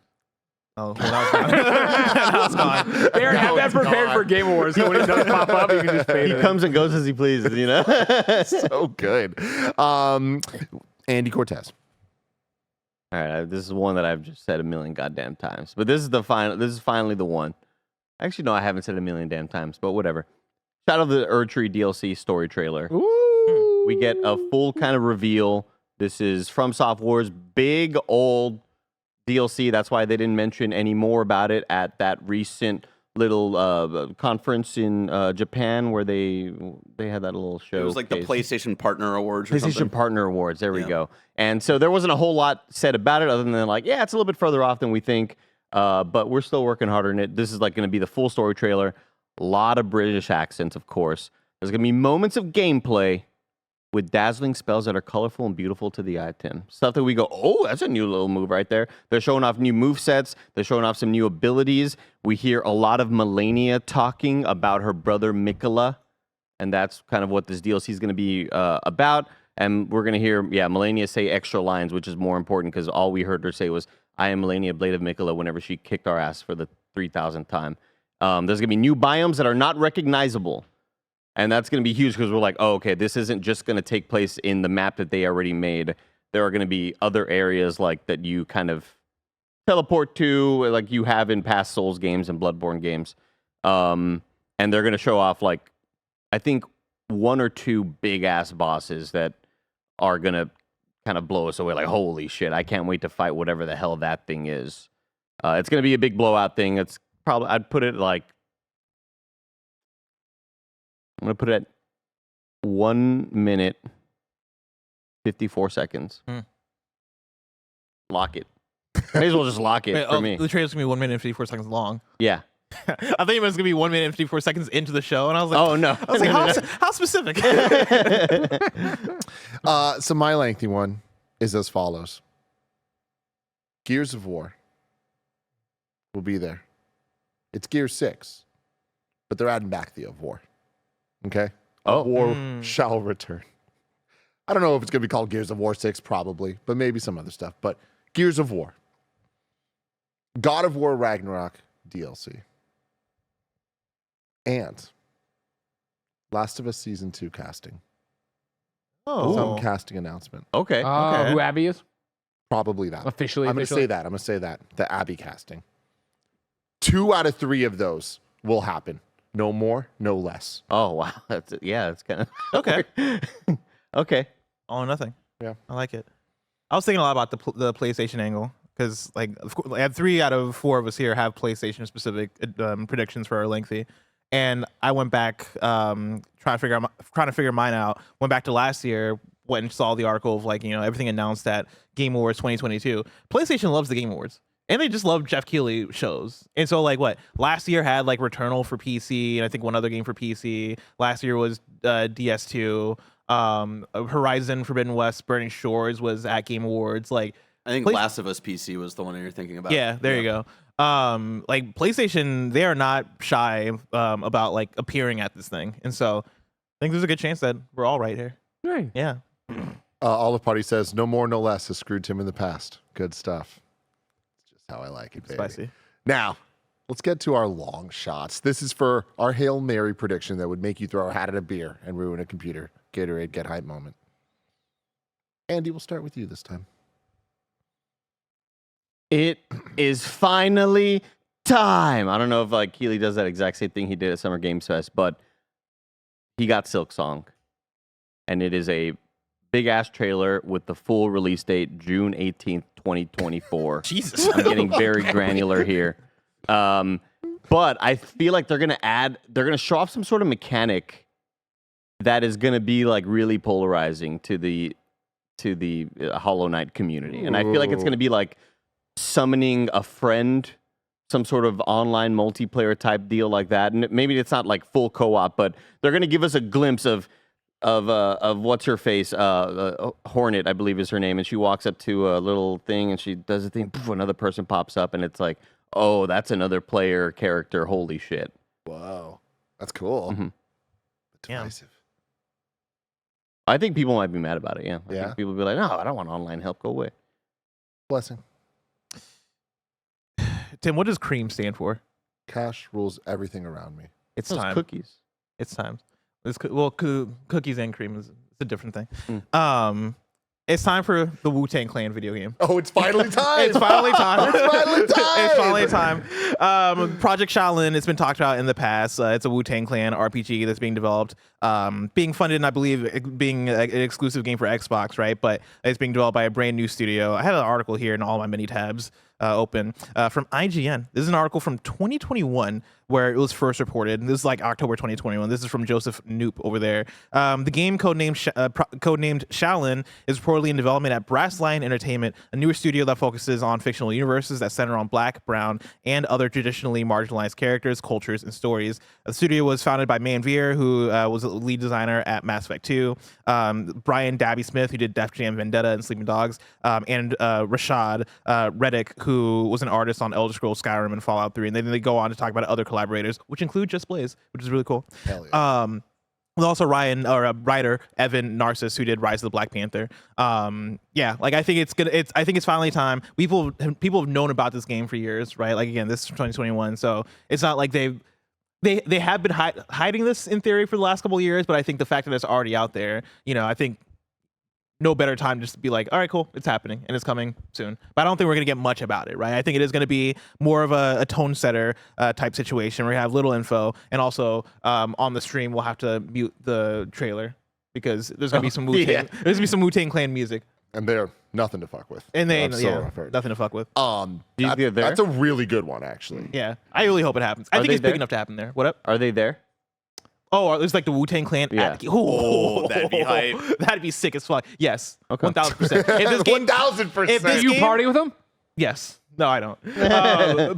Oh, well, that was gone. Barrett, have that prepared for Game Awards. So when he does pop up, you can just fade He it. comes and goes as he pleases, you know? So good. Andy Cortez. All right, this is one that I've just said a million goddamn times, but this is the final. This is finally the one. Actually, no, I haven't said it a million damn times, but whatever. Shadow of the Erdtree DLC story trailer. Ooh. We get a full kind of reveal. This is From Software's big old DLC. That's why they didn't mention any more about it at that recent little conference in Japan where they had that little show. It was like the PlayStation Partner Awards or PlayStation something. Partner Awards. There we Yeah. go. And so there wasn't a whole lot said about it other than like, yeah, it's a little bit further off than we think, but we're still working hard on it. This is like going to be the full story trailer. A lot of British accents, of course. There's going to be moments of gameplay with dazzling spells that are colorful and beautiful to the eye, Tim. Stuff that we go, oh, that's a new little move right there. They're showing off new movesets. They're showing off some new abilities. We hear a lot of Melania talking about her brother Mikola, and that's kind of what this DLC is going to be about. And we're going to hear, Melania say extra lines, which is more important because all we heard her say was, I am Melania, Blade of Mikola, whenever she kicked our ass for the 3,000th time. There's going to be new biomes that are not recognizable. And that's going to be huge because we're like, oh, okay, this isn't just going to take place in the map that they already made. There are going to be other areas like that you kind of teleport to, like you have in past Souls games and Bloodborne games. And they're going to show off, like, I think one or two big-ass bosses that are going to kind of blow us away. Like, holy shit, I can't wait to fight whatever the hell that thing is. It's going to be a big blowout thing. It's probably, I'd put it like, I'm going to put it at 1 minute, 54 seconds. Lock it. May as well just lock it Wait, for me. The trailer's going to be 1 minute and 54 seconds long. Yeah. I thought it was going to be 1 minute and 54 seconds into the show, and I was like, Oh, no. I was like, how specific? So my lengthy one is as follows. Gears of War will be there. It's Gear 6, but they're adding back the of War. Okay? Oh. War shall return. I don't know if it's going to be called Gears of War 6, probably, but maybe some other stuff. But Gears of War. God of War Ragnarok DLC. And Last of Us Season 2 casting. Some casting announcement. Okay. Okay. Who Abby is? Probably that. Officially. I'm going to say that. I'm going to say that. The Abby casting. 2 out of 3 of those will happen. No more, no less. Oh, wow. That's kind of... Okay. Okay. All or nothing. Yeah. I like it. I was thinking a lot about the PlayStation angle because, like, of course, I had 3 out of 4 of us here have PlayStation specific predictions for our Lenghty, and I went back trying to figure mine out. Went back to last year, went and saw the article of, like, you know, everything announced at Game Awards 2022. PlayStation loves the Game Awards. And they just love Jeff Keighley shows. And so like last year had like Returnal for PC and I think one other game for PC. Last year was DS2. Horizon Forbidden West Burning Shores was at Game Awards. Like I think Last of Us PC was the one you're thinking about. Yeah, there you go. Like PlayStation, they are not shy about like appearing at this thing. And so I think there's a good chance that we're all right here. Right. Yeah. Olive Party says, no more, no less has screwed Tim in the past. Good stuff. It's just how I like it, baby. Spicy. Now, let's get to our long shots. This is for our Hail Mary prediction that would make you throw a hat at a beer and ruin a computer. Gatorade Get Hype moment. Andy, we'll start with you this time. It is finally time. I don't know if like Keighley does that exact same thing he did at Summer Games Fest, but he got Silk Song. And it is a big ass trailer with the full release date, June 18th, 2024. Jesus. I'm getting very granular here. But I feel like they're gonna show off some sort of mechanic that is gonna be like really polarizing to the Hollow Knight community. And I feel like it's gonna be like summoning a friend, some sort of online multiplayer type deal like that. And maybe it's not like full co-op, but they're gonna give us a glimpse of what's her face, Hornet, I believe is her name, and she walks up to a little thing and she does a thing, poof, another person pops up and it's like, oh, that's another player character. Holy shit. Wow. That's cool. Mhm. Divisive. I think people might be mad about it, yeah. I Yeah? think people will be like, no, I don't want online help. Go away. Blessing. Tim, what does CREAM stand for? Cash rules everything around me. It's Those time. cookies. It's time. Cookies and cream is a different thing. It's time for the Wu-Tang Clan video game. Oh, it's finally time. It's finally time. It's finally time. It's finally time. Project Shaolin, it's been talked about in the past. It's a Wu-Tang Clan RPG that's being developed, being funded, and I believe being an exclusive game for Xbox, right? But it's being developed by a brand new studio. I had an article here in all my mini tabs open from IGN. This is an article from 2021 where it was first reported. This is like October 2021. This is from Joseph Knoop over there. The game codenamed Shaolin is reportedly in development at Brass Lion Entertainment, a newer studio that focuses on fictional universes that center on Black, Brown, and other traditionally marginalized characters, cultures, and stories. The studio was founded by Man Veer, who was a lead designer at Mass Effect 2, Brian Dabby Smith, who did Def Jam Vendetta and Sleeping Dogs, and Rashad Reddick, who was an artist on Elder Scrolls Skyrim and Fallout 3. And then they go on to talk about other collaborators, which include Just Blaze, which is really cool. Hell yeah. With also writer Evan Narcissus, who did Rise of the Black Panther. Yeah, like I think it's finally time. People have known about this game for years, right? Like again, this is 2021, so it's not like they have been hiding this in theory for the last couple of years. But I think the fact that it's already out there, I think no better time just to be like, all right, cool, it's happening and it's coming soon. But I don't think we're gonna get much about it, right? I think it is gonna be more of a tone setter type situation where we have little info, and also on the stream we'll have to mute the trailer because there's gonna be some Wu-Tang, there's gonna be some Wu-Tang Clan music, And they're nothing to fuck with. and they I've heard. nothing to fuck with. That's a really good one, actually. Yeah, I really hope it happens. I think it's big enough to happen there. What up? Are they there? Oh, it's like the Wu-Tang Clan. Yeah. Oh, that'd be hype. That'd be sick as fuck. Yes, Okay. 1000%. If this game, 1000%. this Do you game- party with them? yes. No, I don't.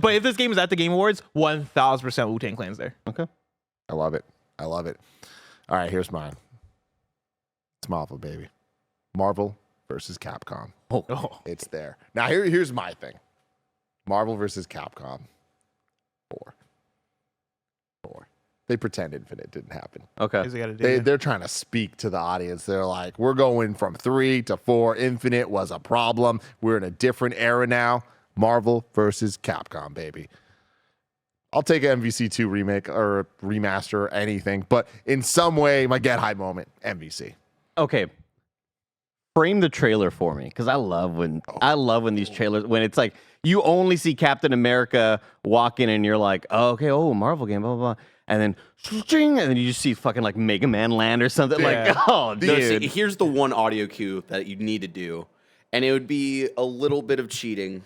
But if this game is at the Game Awards, 1000% Wu-Tang Clan's there. Okay. I love it. I love it. All right, here's mine. It's Marvel, baby. Marvel versus Capcom. Oh. It's there. Now, here's my thing. Marvel versus Capcom. 4. They pretend Infinite didn't happen. Okay. Here's what you gotta do. They're trying to speak to the audience. They're like, we're going from 3 to 4. Infinite was a problem. We're in a different era now. Marvel versus Capcom, baby. I'll take an MVC2 remake or remaster or anything, but in some way, my get high moment, MVC. Okay. Frame the trailer for me, because I love when these trailers, when it's like you only see Captain America walk in and you're like, oh, okay, Marvel game, blah blah blah, and then and then you just see fucking like Mega Man Land or something. Yeah. Like, oh, No, dude. see, here's the one audio cue that you need to do, and it would be a little bit of cheating,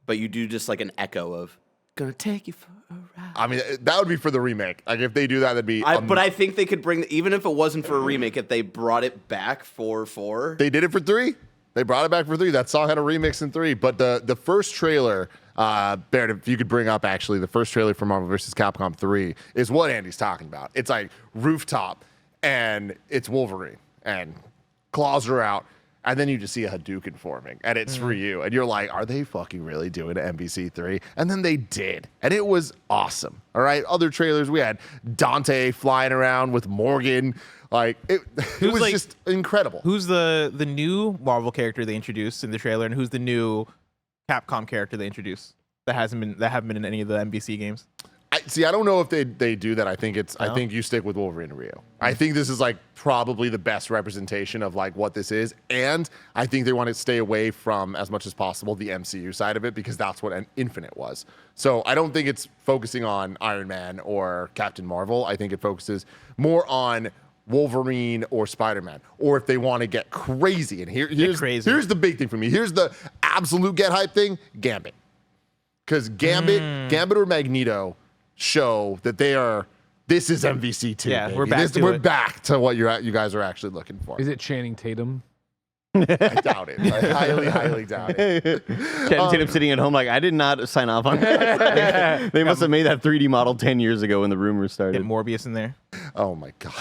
but you do just like an echo of "Gonna take you for a ride." I mean, that would be for the remake. Like, if they do that, that'd be. But I think they could bring, even if it wasn't for a remake, if they brought it back for 4. They did it for 3. They brought it back for 3. That song had a remix in 3. But the first trailer, Barrett, if you could bring up actually the first trailer for Marvel vs. Capcom 3 is what Andy's talking about. It's like rooftop, and it's Wolverine, and claws are out, and then you just see a Hadouken forming, and it's for you, and you're like, are they fucking really doing an MVC 3? And then they did, and it was awesome. All right, other trailers, we had Dante flying around with Morgan. Like it was like, just incredible. Who's the new Marvel character they introduced in the trailer, and who's the new Capcom character they introduced that haven't been in any of the MVC games? I don't know if they do that. I think you stick with Wolverine and Rio. I think this is like probably the best representation of like what this is, and I think they want to stay away from as much as possible the MCU side of it because that's what an Infinite was. So I don't think it's focusing on Iron Man or Captain Marvel. I think it focuses more on Wolverine or Spider-Man, or if they want to get crazy. And here's the big thing for me. Here's the absolute get hype thing: Gambit, because Gambit or Magneto show that they are. This is MVC2. Yeah, baby. we're We're back to what you guys are actually looking for. Is it Channing Tatum? I doubt it. I highly doubt it. Channing Tatum sitting at home like, I did not sign off on that. They must have made that 3D model 10 years ago when the rumors started. Get Morbius in there. Oh my god.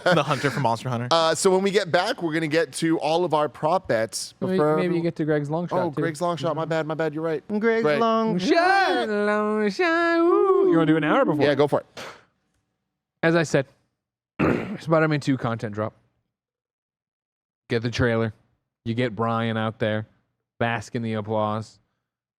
The Hunter from Monster Hunter. So when we get back, we're gonna get to all of our prop bets. Maybe you get to Greg's long shot. Oh, too. Greg's long shot. My bad. You're right. Greg's Greg. long Shot, long shot. Ooh. You want to do an hour before? Yeah, go for it. As I said, Spider-Man 2 content drop. Get the trailer. You get Brian out there, bask in the applause.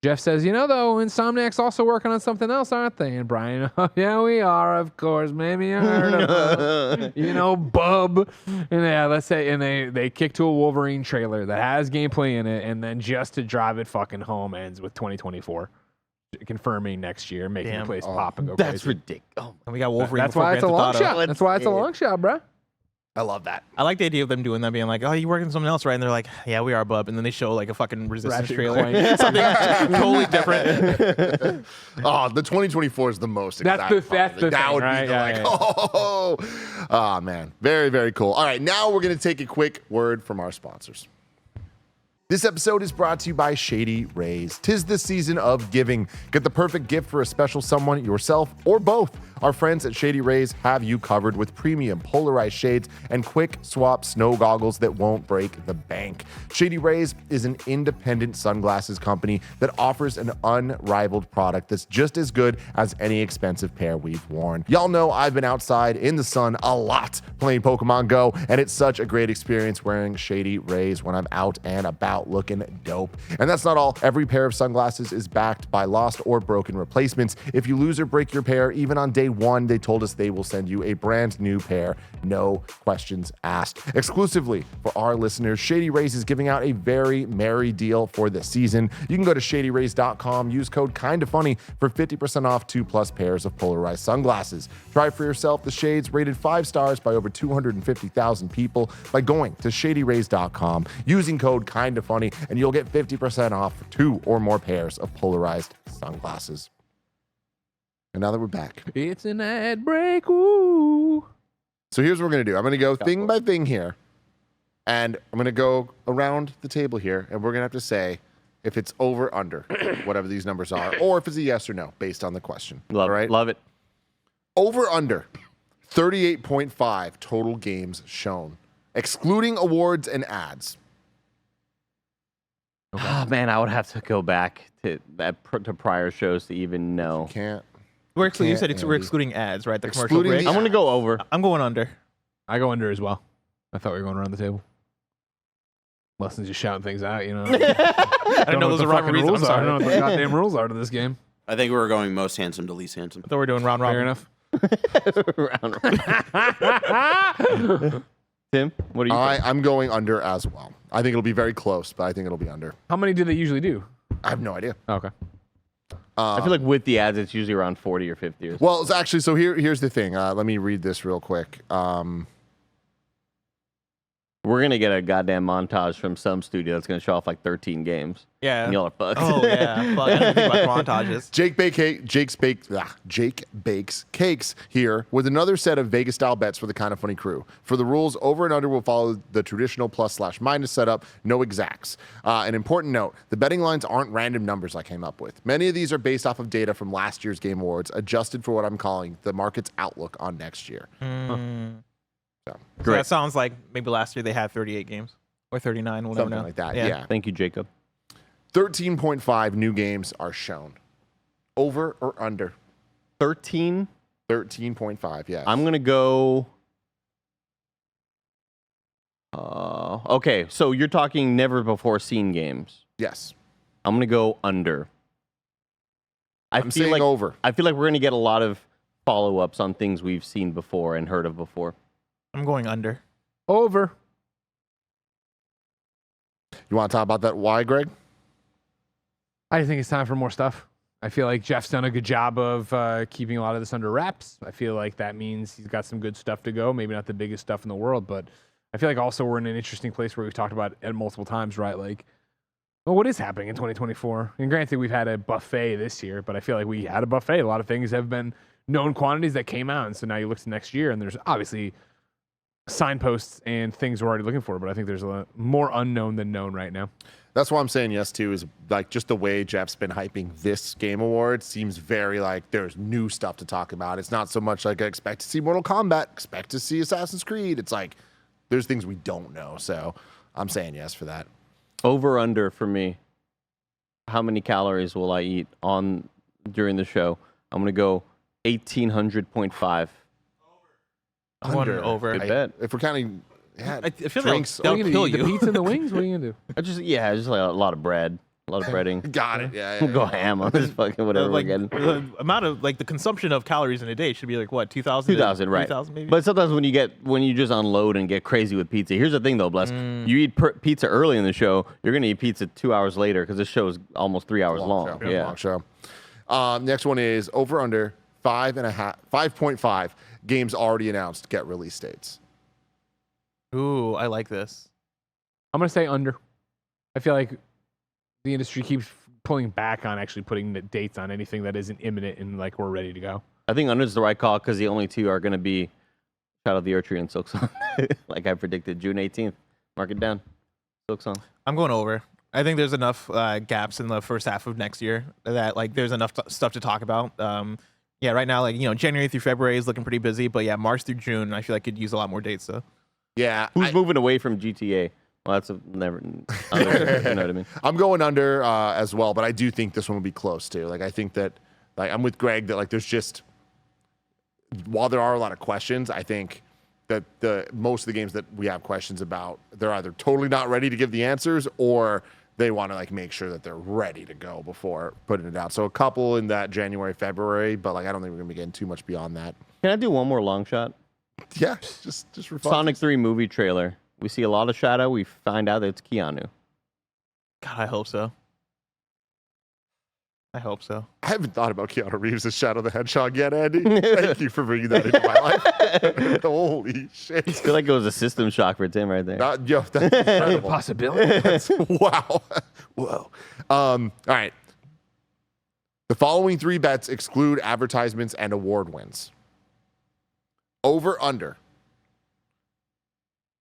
Jeff says, though, Insomniac's also working on something else, aren't they? And Brian, oh, yeah, we are, of course. Maybe you heard of them. Bub. And yeah, let's say, and they kick to a Wolverine trailer that has gameplay in it, and then just to drive it fucking home ends with 2024. Confirming next year, making the place pop and go That's crazy. ridiculous. Oh, And we got Wolverine. That's before why it's a Grand long Theft Auto. shot. That's why it's a long shot, bro. I love that. I like the idea of them doing that, being like, "Oh, you working on something else, right?" And they're like, "Yeah, we are, bub." And then they show like a fucking Resistance Ratchet trailer, Clank. something totally different. Oh, the 2024 is the most That's exciting. the part of it. That thing, would right? be the Yeah, oh man, very very cool. All right, now we're gonna take a quick word from our sponsors. This episode is brought to you by Shady Rays. 'Tis the season of giving. Get the perfect gift for a special someone, yourself, or both. Our friends at Shady Rays have you covered with premium polarized shades and quick swap snow goggles that won't break the bank. Shady Rays is an independent sunglasses company that offers an unrivaled product that's just as good as any expensive pair we've worn. Y'all know I've been outside in the sun a lot playing Pokemon Go, and it's such a great experience wearing Shady Rays when I'm out and about looking dope. And that's not all. Every pair of sunglasses is backed by lost or broken replacements. If you lose or break your pair, even on day one, they told us they will send you a brand new pair, no questions asked. Exclusively for our listeners, Shady Rays is giving out a very merry deal for the season. You can go to shadyrays.com, use code KindaFunny for 50% off 2+ pairs of polarized sunglasses. Try for yourself the shades rated 5 stars by over 250,000 people by going to shadyrays.com, using code KindaFunny, and you'll get 50% off 2 or more pairs of polarized sunglasses. And now that we're back. It's an ad break. Woo. So here's what we're going to do. I'm going to go thing by thing here. And I'm going to go around the table here. And we're going to have to say if it's over, under, whatever these numbers are. Or if it's a yes or no based on the question. love, All right? love it. Over, under. 38.5 total games shown. Excluding awards and ads. Oh, man, I would have to go back to prior shows to even know. Can't. You said Andy. we're excluding ads, right? The commercial Excluding break. the- I'm going to go over. I'm going under. I go under as well. I thought we were going around the table. Lessons just shouting things out, I didn't know those are rhyme and reason. I'm I don't sorry. know what the goddamn rules are to this game. I think we're going most handsome to least handsome. I thought we were doing round robin. Fair enough. Tim, what do you think? I'm going under as well. I think it'll be very close, but I think it'll be under. How many do they usually do? I have no idea. Okay. I feel like with the ads, it's usually around 40 or 50 or something. Well, it's actually, so here's the thing. Let me read this real quick. We're gonna get a goddamn montage from some studio that's gonna show off like 13 games. Yeah. And y'all are fucked. Oh yeah. Fuck. I didn't think about the montages. Jake Bakes Cakes here with another set of Vegas style bets for the Kind of Funny crew. For the rules, over and under will follow the traditional plus/minus setup, no exacts. An important note: the betting lines aren't random numbers I came up with. Many of these are based off of data from last year's Game Awards, adjusted for what I'm calling the market's outlook on next year. So, So that sounds like maybe last year they had 38 games or 39. We'll never something know. like that. Yeah. Thank you, Jacob. 13.5 new games are shown. Over or under? 13. 13.5. Yeah. I'm gonna go. Okay, so you're talking never before seen games. Yes. I'm gonna go under. I'm saying over. I feel like we're gonna get a lot of follow-ups on things we've seen before and heard of before. I'm going under. Over. You want to talk about that? Why, Greg? I think it's time for more stuff. I feel like Jeff's done a good job of keeping a lot of this under wraps. I feel like that means he's got some good stuff to go. Maybe not the biggest stuff in the world, but I feel like also we're in an interesting place where we've talked about it multiple times, right? Like, well, what is happening in 2024? And granted, we've had a buffet this year, but I feel like we had a buffet. A lot of things have been known quantities that came out. And so now you look to next year, and there's obviously signposts and things we're already looking for, but I think there's a lot more unknown than known right now. That's why I'm saying yes too, is like just the way Jeff's been hyping this Game Award seems very like there's new stuff to talk about. It's not so much like I expect to see Mortal Kombat, expect to see Assassin's Creed. It's like there's things we don't know. So I'm saying yes for that. Over under for me. How many calories will I eat during the show? I'm gonna go 1,800.5. I'm going over. Good bet. If we're counting, yeah, I feel drinks. like they'll kill The you. pizza and the wings? What are you going to do? Just like a lot of bread. A lot of breading. Got it. Yeah. We'll go ham on this fucking whatever Like we're getting. the amount of like the consumption of calories in a day should be like what 2,000. 2,000, right? 3,000 maybe. But sometimes when you just unload and get crazy with pizza. Here's the thing though, Bless. You eat pizza early in the show, you're gonna eat pizza 2 hours later because this show is almost 3 hours long. Show. Yeah. Long show. Next one is over under 5.5 games already announced get release dates. Ooh, I like this. I'm going to say under. I feel like the industry keeps pulling back on actually putting the dates on anything that isn't imminent and like we're ready to go. I think under is the right call because the only two are gonna be Shadow of the Earth Tree and Silksong. Like I predicted, June 18th. Mark it down. Silksong. I'm going over. I think there's enough gaps in the first half of next year that like there's enough stuff to talk about. Yeah, right now like January through February is looking pretty busy, but yeah, March through June I feel like could use a lot more dates. So Yeah. Who's moving away from GTA? Well, that's never. You know what I mean? I'm going under as well, but I do think this one will be close too. Like I think that, like I'm with Greg that like there's just while there are a lot of questions, I think that most of the games that we have questions about, they're either totally not ready to give the answers or they want to like make sure that they're ready to go before putting it out. So a couple in that January, February, but like I don't think we're gonna be getting too much beyond that. Can I do one more long shot? Yeah, just for fun. Sonic 3 movie trailer. We see a lot of Shadow. We find out that it's Keanu. God, I hope so. I hope so. I haven't thought about Keanu Reeves as Shadow the Hedgehog yet, Andy. Thank you for bringing that into my life. Holy shit. I feel like it was a system shock for Tim right there. Yo, that's incredible. Possibility. Wow. Whoa. All right. The following three bets exclude advertisements and award wins. Over under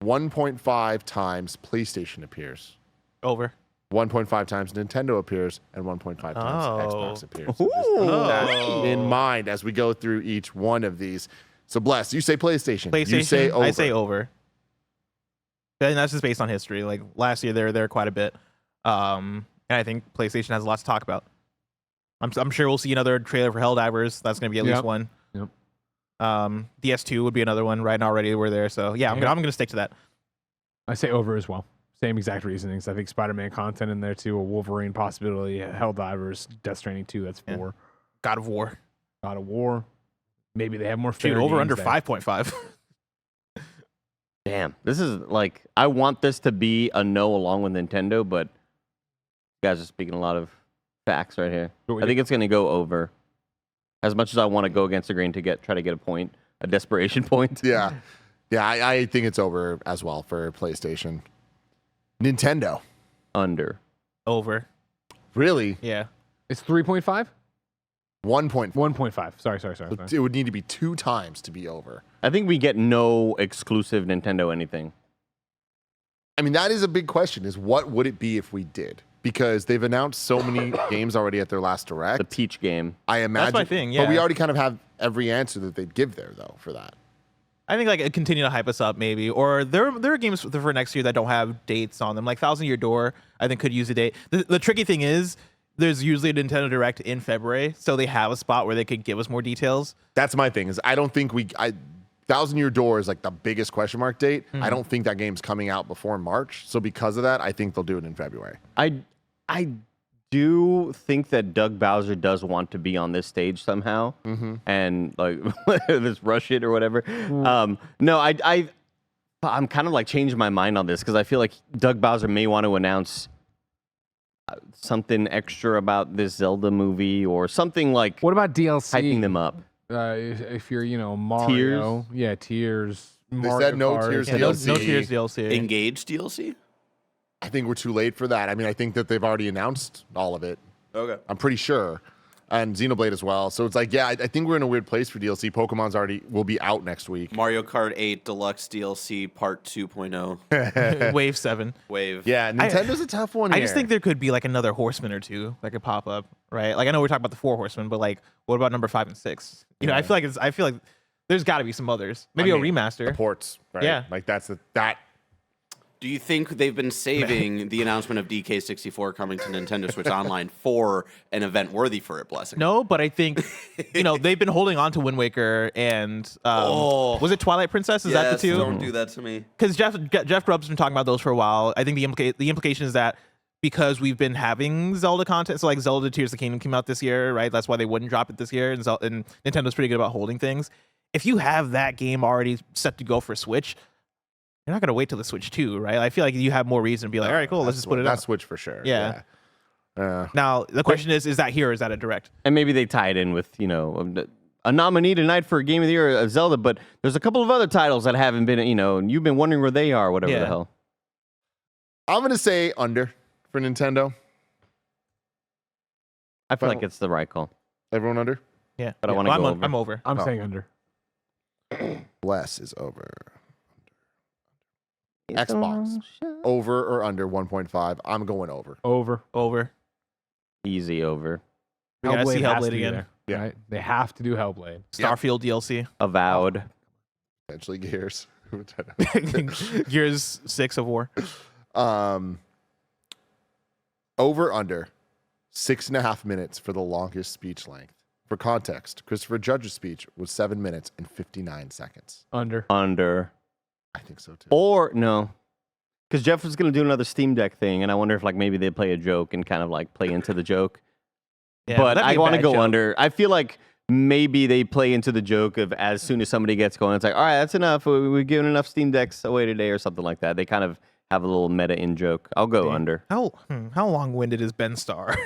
1.5 times PlayStation appears. Over. 1.5 times Nintendo appears, and 1.5 times Xbox appears. So Ooh. just keep that in mind as we go through each one of these. So, Bless, you say PlayStation. PlayStation. You say over. I say over. And that's just based on history. Like last year, they were there quite a bit, and I think PlayStation has a lot to talk about. I'm sure we'll see another trailer for Helldivers. That's going to be at least one. Yep. DS2 would be another one. Right now, already we're there. So yeah, I'm going to stick to that. I say over as well. Same exact reasonings. I think Spider-Man content in there too, a Wolverine possibility, Helldivers, Death Stranding 2, that's 4. Yeah. God of War. God of War. Maybe they have more Dude, fair over under games there. 5.5. Damn. This is like, I want this to be a no along with Nintendo, but you guys are speaking a lot of facts right here. I think it's going to go over. As much as I want to go against the grain to try to get a point, a desperation point. Yeah. Yeah, I think it's over as well for PlayStation. Nintendo. Under. Over. Really? Yeah. It's 3.5? 1.5. 1.5. Sorry. It would need to be 2 times to be over. I think we get no exclusive Nintendo anything. I mean, that is a big question, is what would it be if we did? Because they've announced so many games already at their last Direct. The Peach game. I imagine. That's my thing, But we yeah. already kind of have every answer that they'd give there, though, for that. I think like continue to hype us up maybe, or there are games for next year that don't have dates on them. Like Thousand Year Door, I think could use a date. The tricky thing is there's usually a Nintendo Direct in February, so they have a spot where they could give us more details. That's my thing, is I don't think Thousand Year Door is like the biggest question mark date. Mm-hmm. I don't think that game's coming out before March. So because of that, I think they'll do it in February. I do think that Doug Bowser does want to be on this stage somehow, and like this rush it or whatever. No, I'm kind of like changing my mind on this because I feel like Doug Bowser may want to announce something extra about this Zelda movie or something like What about DLC? hyping them up. If you're, Mario. Yeah, Tears. They Mario said no Kart. Tears Yeah, no DLC. Tears DLC. Engaged DLC? I think we're too late for that. I mean, I think that they've already announced all of it. Okay. I'm pretty sure. And Xenoblade as well. So it's like, yeah, I think we're in a weird place for DLC. Pokemon's will be out next week. Mario Kart 8 Deluxe DLC Part 2.0 Wave 7. Wave. Yeah, Nintendo's a tough one I here. just think there could be like another Horseman or two that could pop up, right? Like I know we're talking about the 4 Horsemen, but like what about number 5 and 6? You know, I feel like there's got to be some others. Maybe a remaster. The ports, right? Yeah. Like that. Do you think they've been saving the announcement of DK64 coming to Nintendo Switch Online for an event worthy for it, Blessing? No, but I think they've been holding on to Wind Waker and was it Twilight Princess? Is that the two? Don't do that to me. Because Jeff Grubb's been talking about those for a while. I think the implication is that because we've been having Zelda content, so like Zelda Tears of the Kingdom came out this year, right? That's why they wouldn't drop it this year, and Nintendo's pretty good about holding things. If you have that game already set to go for Switch, you're not gonna wait till the Switch 2, right? I feel like you have more reason to be like, all right, cool, let's just put it That's out. Switch for sure. Yeah. Yeah. Now the question is that here or is that a Direct? And maybe they tie it in with, a nominee tonight for Game of the Year of Zelda, but there's a couple of other titles that haven't been, and you've been wondering where they are, whatever the hell. I'm gonna say under for Nintendo. I feel like it's the right call. Everyone under? Yeah, But I wanna go over. I'm over. I'm saying under. Bless is over. Xbox. Over or under 1.5? I'm going over. Over. Easy over. We gotta see has Hellblade to be again. there, Yeah. right? They have to do Hellblade. Starfield DLC. Avowed. Potentially Gears. Gears 6 of War. Over under 6.5 minutes for the longest speech length. For context, Christopher Judge's speech was 7 minutes and 59 seconds. Under. I think so too. Or no. Because Jeff was going to do another Steam Deck thing, and I wonder if like maybe they play a joke and kind of like play into the joke. Yeah, But that'd be I a want to bad go joke. under. I feel like maybe they play into the joke of as soon as somebody gets going, it's like, all right, that's enough. We've given enough Steam Decks away today or something like that. They kind of have a little meta in joke. I'll go under. How long-winded is Ben Starr?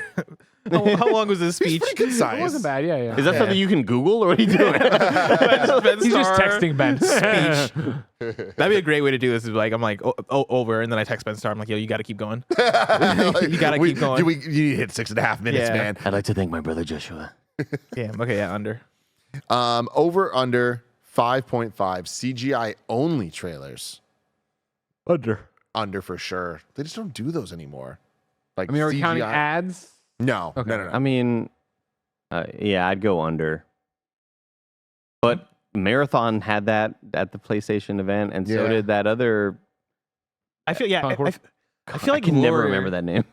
how long was his speech? Good It size. wasn't bad. Yeah. Is that something you can Google or what are you doing? Ben He's just Starr texting Ben. speech. That'd be a great way to do this. Is like I'm like over, and then I text Ben Starr. I'm like, yo, you got to keep going. You gotta keep going. You hit 6.5 minutes, Yeah. man. I'd like to thank my brother Joshua. Damn. Okay. Yeah. Under. Over under 5.5 CGI only trailers. Under for sure. They just don't do those anymore. Like I mean, are we CGI. counting ads? No, Okay. no. I mean, yeah, I'd go under. But Marathon had that at the PlayStation event, and so Yeah. did that other. I feel Concord? I feel like I can never Lure- remember that name.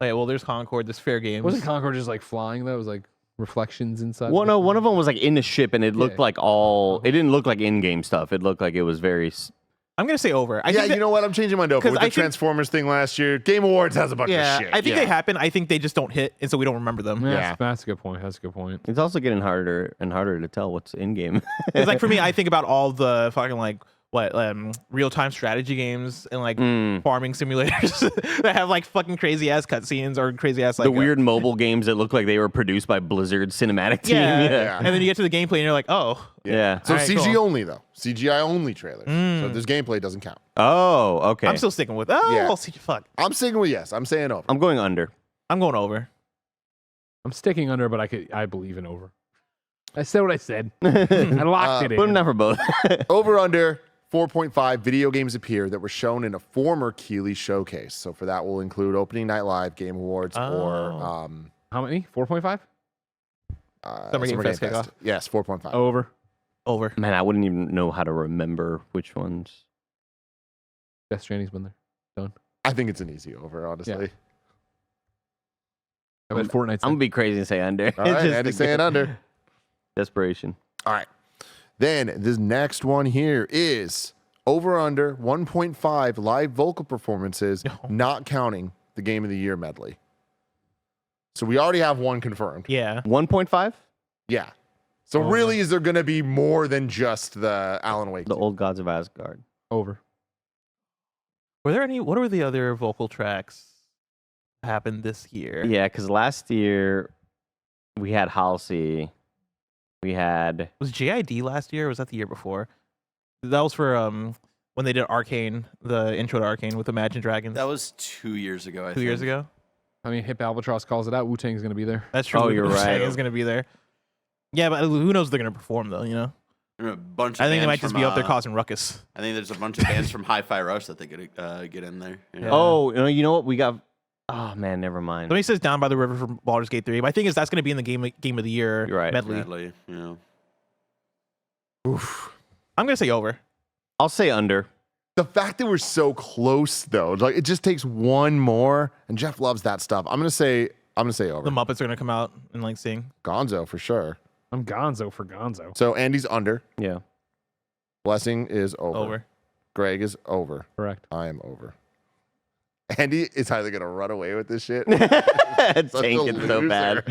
Yeah, well, there's Concord. There's Fair Games. Wasn't Concord just like flying though? It was like reflections inside. Well, no, one of them was like in the ship, and it looked Yeah. like all. It didn't look like in-game stuff. It looked like it was very. I'm gonna say over. I Yeah, think that- you know what? I'm changing my note. 'cause With I the think- Transformers thing last year, Game Awards has a bunch Yeah, of shit. I think they happen. I think they just don't hit, and so we don't remember them. Yeah, that's a good point. It's also getting harder and harder to tell what's in-game. It's like for me, I think about all the fucking like real-time strategy games and like farming simulators that have like fucking crazy ass cutscenes or crazy ass like the weird mobile games that look like they were produced by Blizzard cinematic team. yeah. And then you get to the gameplay and you're like, oh, Yeah. So All right, CG cool. only though. CGI only trailers. So if there's gameplay, it doesn't count. Oh, okay. I'm still sticking with fuck. I'm sticking with yes. I'm saying over. I'm going under. I'm going over. I'm sticking under, but I believe in over. I said what I said. I locked it Put them in. down for both. Over under 4.5 video games appear that were shown in a former Keighley showcase. So for that, we'll include Opening Night Live, Game Awards, or How many? 4.5? Summer Game Fest kickoff. Yes, 4.5. Over. Over. Man, I wouldn't even know how to remember which ones. Death Stranding's been there. Done. I think it's an easy over, honestly. I bet Fortnite's I'm gonna be crazy and say under. All right, Just Andy's to get- saying under. Desperation. All right. Then this next one here is over under 1.5 live vocal performances, not counting the Game of the Year medley. So we already have one confirmed. Yeah. 1.5? Yeah. So really, is there going to be more than just the Alan Wake? The Old Gods of Asgard. over. Were there any? What were the other vocal tracks happened this year? Yeah, because last year we had Halsey. We had Was JID last year? Or was that the year before? That was for when they did Arcane, the intro to Arcane with Imagine Dragons. That was 2 years ago, I think. 2 years ago. I mean, Hip Albatross calls it out. Wu-Tang's going to be there. That's true. Oh, you're right. It's gonna be there. Yeah, but who knows if they're gonna perform though? You know, There are a bunch of I think they bands might just from, be up there causing ruckus. I think there's a bunch of bands from Hi-Fi Rush that they could get in there. You know? Yeah. Oh, you know what? We got. Oh man, never mind. When he says "Down by the River" from Baldur's Gate 3, my thing is that's going to be in the game of the year You're right. medley. Medley, you know. Oof. I'm going to say over. I'll say under. The fact that we're so close, though, like it just takes one more, and Jeff loves that stuff. I'm gonna say over. The Muppets are going to come out and like sing. Gonzo for sure. I'm Gonzo for Gonzo. So Andy's under. Yeah. Blessing is over. Over. Greg is over. Correct. I am over. Andy is either gonna run away with this shit. Such a Tank it so bad.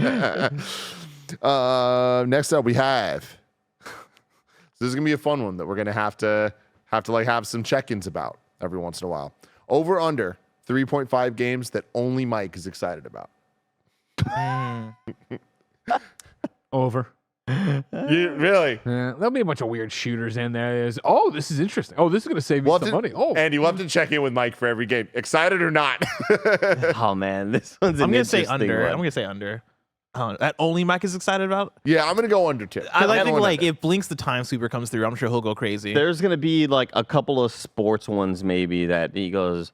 Next up, we have. So this is gonna be a fun one that we're gonna have to like have some check-ins about every once in a while. Over under 3.5 games that only Mike is excited about. Over. Really? There'll be a bunch of weird shooters in there. This is interesting. Oh, this is going to save me some money. Oh, Andy, we'll have to check in with Mike for every game. Excited or not? Oh man, this one's. I'm going to say under. I'm going to say under. That only Mike is excited about. Yeah, I'm gonna go under too. Because I think like if Blinks the Time Sweeper comes through, I'm sure he'll go crazy. There's gonna be like a couple of sports ones maybe that he goes,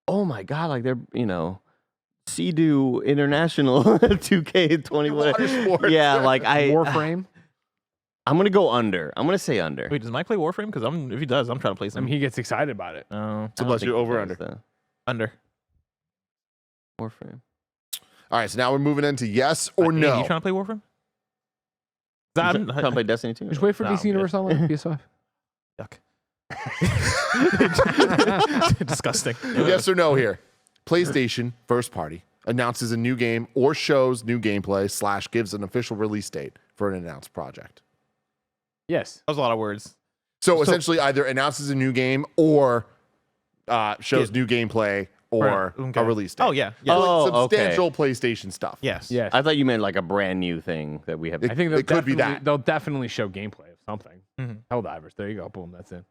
oh my god, like they're Sea-Doo International 2K20 Water sports. Yeah, like Warframe. I'm gonna go under. I'm gonna say under. Wait, does Mike play Warframe? Because if he does, I'm trying to play I some. mean, he gets excited about it. Oh, So I don't bless think you, he over does, under. though. under. Warframe. All right, so now we're moving into yes or Andy, no. you trying to play Warframe? Trying to play Destiny 2? Just wait for No, DC I'm good. Universe Online PS5. Yuck. Disgusting. Yes or no here. PlayStation, first party, announces a new game or shows new gameplay / gives an official release date for an announced project. Yes. That was a lot of words. So essentially either announces a new game or shows new gameplay or Okay. a release date. Oh yeah. So, Yeah. like, Oh, okay. substantial PlayStation stuff. Yes. Yes. I thought you meant like a brand new thing that we have. I think it could be that. they'll definitely show gameplay of something. Mhm. Helldivers. There you go. Boom. That's it.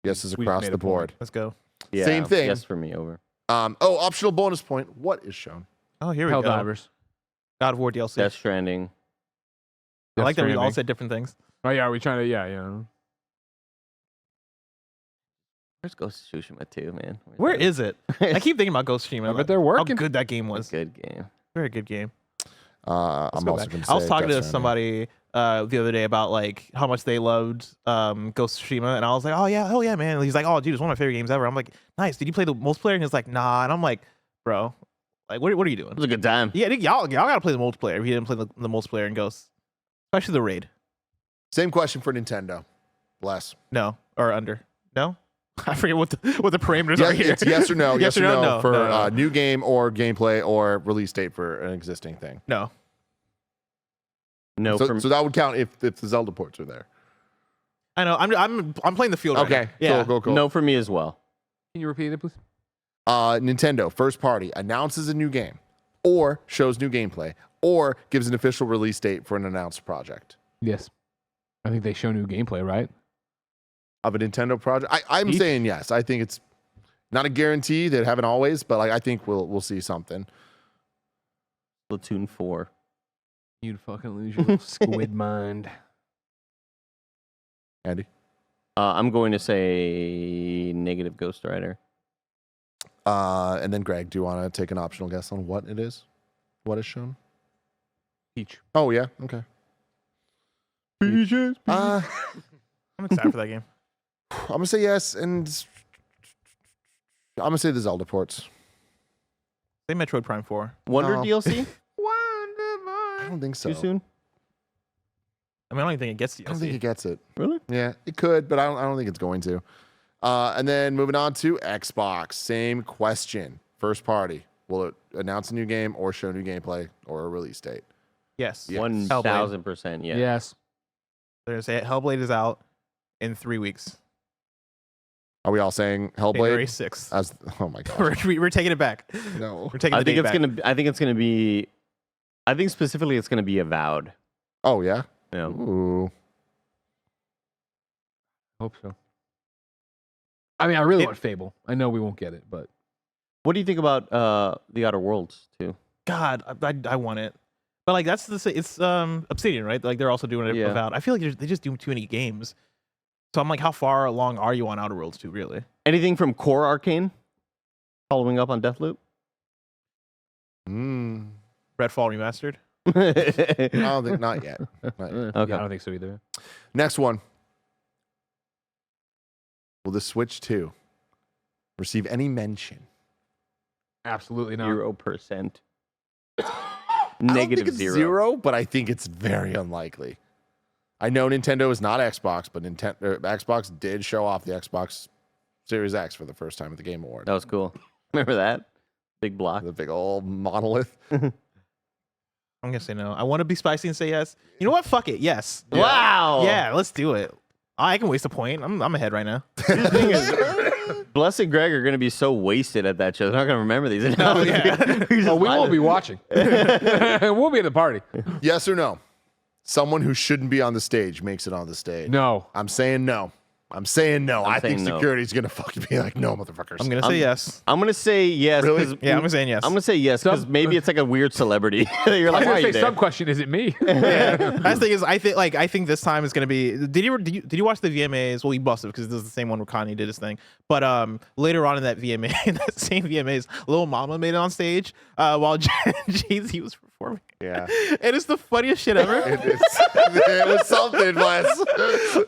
Yes is We just across made the a point. board. Let's go. Yeah, Same thing. Yes for me, over. Optional bonus point. What is shown? Oh, here we go. Helldivers. God of War DLC. Death Stranding. I like that we all Stranding. said different things. Oh yeah, are we trying to? Yeah. Where's Ghost of Tsushima 2, man? Where is it? I keep thinking about Ghost of Tsushima. but they're How working. good that game a was. good game? Very good game. I'm Go also back. going to say I was talking to Death Stranding. somebody the other day about like how much they loved Ghost of Tsushima, and I was like, oh yeah, hell yeah, man. And he's like, oh dude, it's one of my favorite games ever. I'm like, nice. Did you play the multiplayer? And he's like, nah. And I'm like, bro, like what are you doing? It was a good time. Yeah, y'all gotta play the multiplayer. If you didn't play the multiplayer in Ghost, especially the raid. Same question for Nintendo. Bless. No, or under. No, I forget what the parameters Yeah, are here. it's yes or no. yes or no, No, for no. new game or gameplay or release date for an existing thing. No. No, So that would count if the Zelda ports are there. I know. I'm playing the field. Right Okay, now. Yeah. cool. No for me as well. Can you repeat it, please? Nintendo, first party, announces a new game or shows new gameplay or gives an official release date for an announced project Yes. I think they show new gameplay, right? of a Nintendo project. I'm saying yes. I think it's not a guarantee. They haven't always, but like I think we'll see something. Splatoon 4. You'd fucking lose your squid mind. Andy? I'm going to say negative Ghost Rider. And then Greg, do you want to take an optional guess on what it is? What is shown? Peach. Oh, yeah. Okay. I'm excited for that game. I'm going to say yes, and I'm going to say the Zelda ports. Say Metroid Prime 4. Wonder No. DLC? I don't think so. Too soon? I mean, I don't even think it gets DLC. I don't think it gets it. Really? Yeah, it could, but I don't think it's going to. And then moving on to Xbox, same question. First party, will it announce a new game or show new gameplay or a release date? Yes. Yes. 1000%. Yeah. Yes. They're gonna say Hellblade is out in 3 weeks. Are we all saying January Hellblade? 6th. Oh my god. We're taking it back. No. We're taking I the think date it's back. gonna be. I think specifically it's gonna be Avowed. Oh yeah. Yeah. Ooh. Hope so. I mean, I really want Fable. I know we won't get it, but What do you think about the Outer Worlds too? God, I want it. But like that's it's Obsidian, right? Like they're also doing it Yeah. about. I feel like they just do too many games. So I'm like, how far along are you on Outer Worlds 2, really? Anything from Core Arcane? Following up on Deathloop? Mm. Redfall remastered. I don't think not yet. Not yet. Okay. yeah, I don't think so either. Next one. Will the Switch 2 receive any mention? Absolutely not. 0%. I don't Negative think it's zero. but I think it's very unlikely. I know Nintendo is not Xbox, but Xbox did show off the Xbox Series X for the first time at the Game Awards. That was cool. Remember that? Big block. The big old monolith. I'm gonna say no. I want to be spicy and say yes. You know what? Fuck it. Yes. Wow. Yeah, let's do it. I can waste a point. I'm ahead right now. The thing is, Bless and Greg are going to be so wasted at that show. They're not going to remember these. Oh, we won't be watching. We'll be at the party. Yes or no? Someone who shouldn't be on the stage makes it on the stage. No. I'm saying no. I think saying no. security's going to fucking be like, no, motherfuckers. I'm gonna say yes. I'm going to say yes. Really? 'cause- Yeah, I'm saying yes. I'm going to say yes because maybe it's like a weird celebrity. You're I like, was why are gonna you say there? some question. Is it me? That's the thing is, I think this time is gonna be. Did you watch the VMAs? Well, you must have because this is the same one where Kanye did his thing. But later on in that VMA, that same VMAs, Lil Mama made it on stage while Jay-Z was performing. Yeah. And it's the funniest shit ever. It was something, Bless.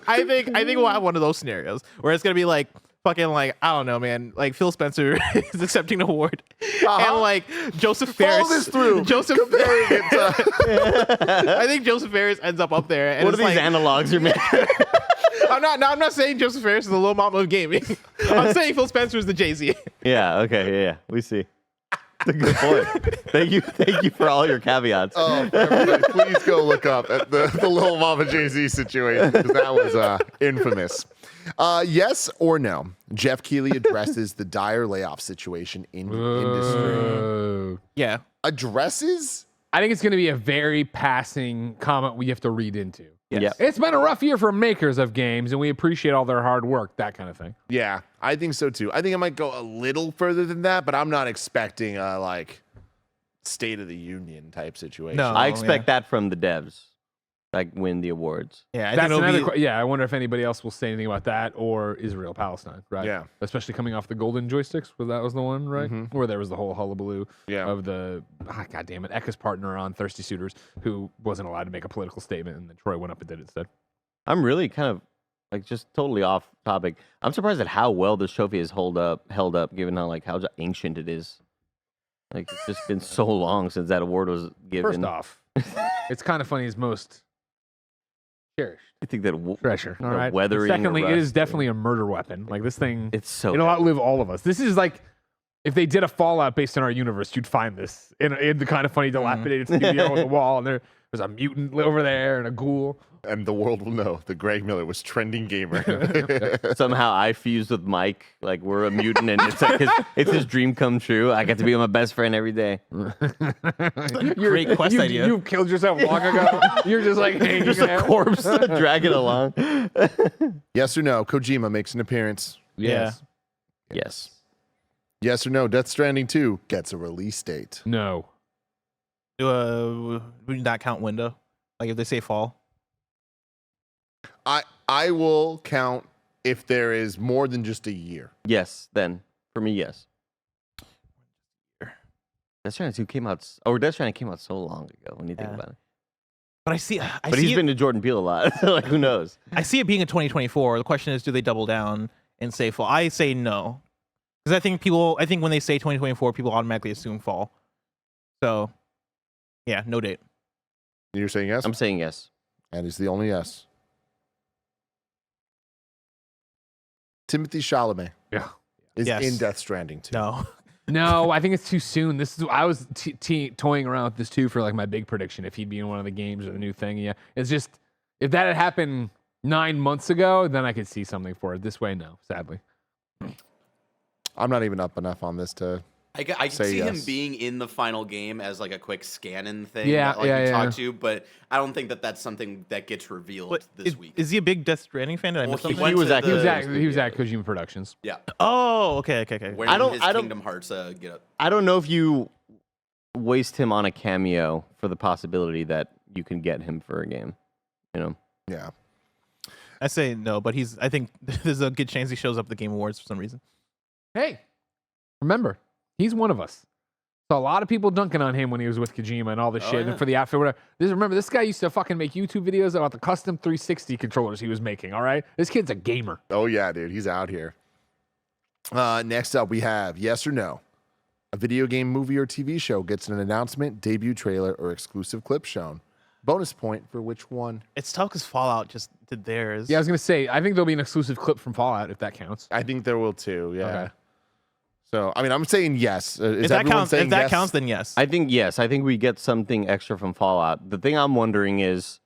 I think we'll have one of those scenarios where it's gonna be like fucking like I don't know, man. Like Phil Spencer is accepting an award, and like Joseph Ferris. Follow this through. Joseph Comparing it to... I think Joseph Ferris ends up there. And What are it's these like, analogs you're making? I'm not saying Joseph Ferris is the Lil Mama of gaming. I'm saying Phil Spencer is the Jay-Z. Yeah, okay, yeah, we see. That's a good point. Thank you for all your caveats. Oh, everybody, please go look up at the Lil Mama Jay-Z situation because that was infamous. Yes or no? Jeff Keighley addresses the dire layoff situation in the industry. Yeah. Addresses? I think it's going to be a very passing comment we have to read into. Yeah. It's been a rough year for makers of games, and we appreciate all their hard work, that kind of thing. Yeah, I think so too. I think I might go a little further than that, but I'm not expecting a like State of the Union type situation. No. I expect that from the devs, like win the awards. Yeah. I That's think it'll another be, yeah, I wonder if anybody else will say anything about that or Israel-Palestine, right? Yeah. Especially coming off the golden joysticks, that was the one, right? Where there was the whole hullabaloo of the, God damn it, Ekka's partner on Thirsty Suitors, who wasn't allowed to make a political statement, and then Troy went up and did it instead. I'm really kind of like just totally off topic. I'm surprised at how well this trophy has held up, given how ancient it is. Like it's just been so long since that award was given. First off, it's kind of funny as most cherished I think that treasure. All the right. weathering And secondly, the it is rust, definitely a murder weapon. Like this thing, it's so. it'll outlive all of us. This is like if they did a Fallout based on our universe, you'd find this in the kind of funny dilapidated studio on the wall, and they're There's a mutant over there and a ghoul. And the world will know that Greg Miller was trending gamer. Somehow I fused with Mike, like we're a mutant, and it's like it's his dream come true. I get to be with my best friend every day. Great quest idea. You killed yourself long ago. You're just like hanging Just a out. corpse, drag it along. Yes or no? Kojima makes an appearance. Yes. Yes. Yes or no? Death Stranding 2 gets a release date. No. Would not count window. Like if they say fall. I will count if there is more than just a year. Yes. Then for me, yes. Death Stranding 2 came out. Death Stranding came out so long ago. When you think about it. But But he's been to Jordan Peele a lot. So like, who knows? I see it being in 2024. The question is, do they double down and say fall? I say no, because I think when they say 2024, people automatically assume fall. So, yeah, no date. You're saying yes? I'm saying yes. And it's the only yes. Timothy Chalamet Yeah. is Yes. in Death Stranding 2. No. No, I think it's too soon. I was toying around with this too for like my big prediction if he'd be in one of the games or the new thing. Yeah, it's just if that had happened 9 months ago, then I could see something for it. This way, no, sadly. I'm not even up enough on this to. I can Say see him yes. being in the final game as like a quick scan-in thing Yeah, that like yeah, you yeah. talk to, but I don't think that that's something that gets revealed this week. Is he a big Death Stranding fan? Did I Well, miss he something? went was to at- He was the- at Kojima Productions. yeah, Oh, okay. wearing I don't- his I don't- Kingdom Hearts get up. I don't know if you waste him on a cameo for the possibility that you can get him for a game. You know. Yeah. I say no, but I think there's a good chance he shows up at the Game Awards for some reason. Hey, remember, he's one of us. So a lot of people dunking on him when he was with Kojima and all this shit yeah. and for the outfit. Whatever. Remember, this guy used to fucking make YouTube videos about the custom 360 controllers he was making. All right, this kid's a gamer. Oh, yeah, dude. He's out here. Next up, we have yes or no. A video game, movie, or TV show gets an announcement, debut trailer, or exclusive clip shown. Bonus point for which one? It's tough because Fallout just did theirs. Yeah, I was gonna say, I think there'll be an exclusive clip from Fallout if that counts. I think there will too. Yeah. Okay. So, I mean, I'm saying yes. Is If that everyone counts, saying if that yes? counts, then yes. I think yes. I think we get something extra from Fallout. The thing I'm wondering is,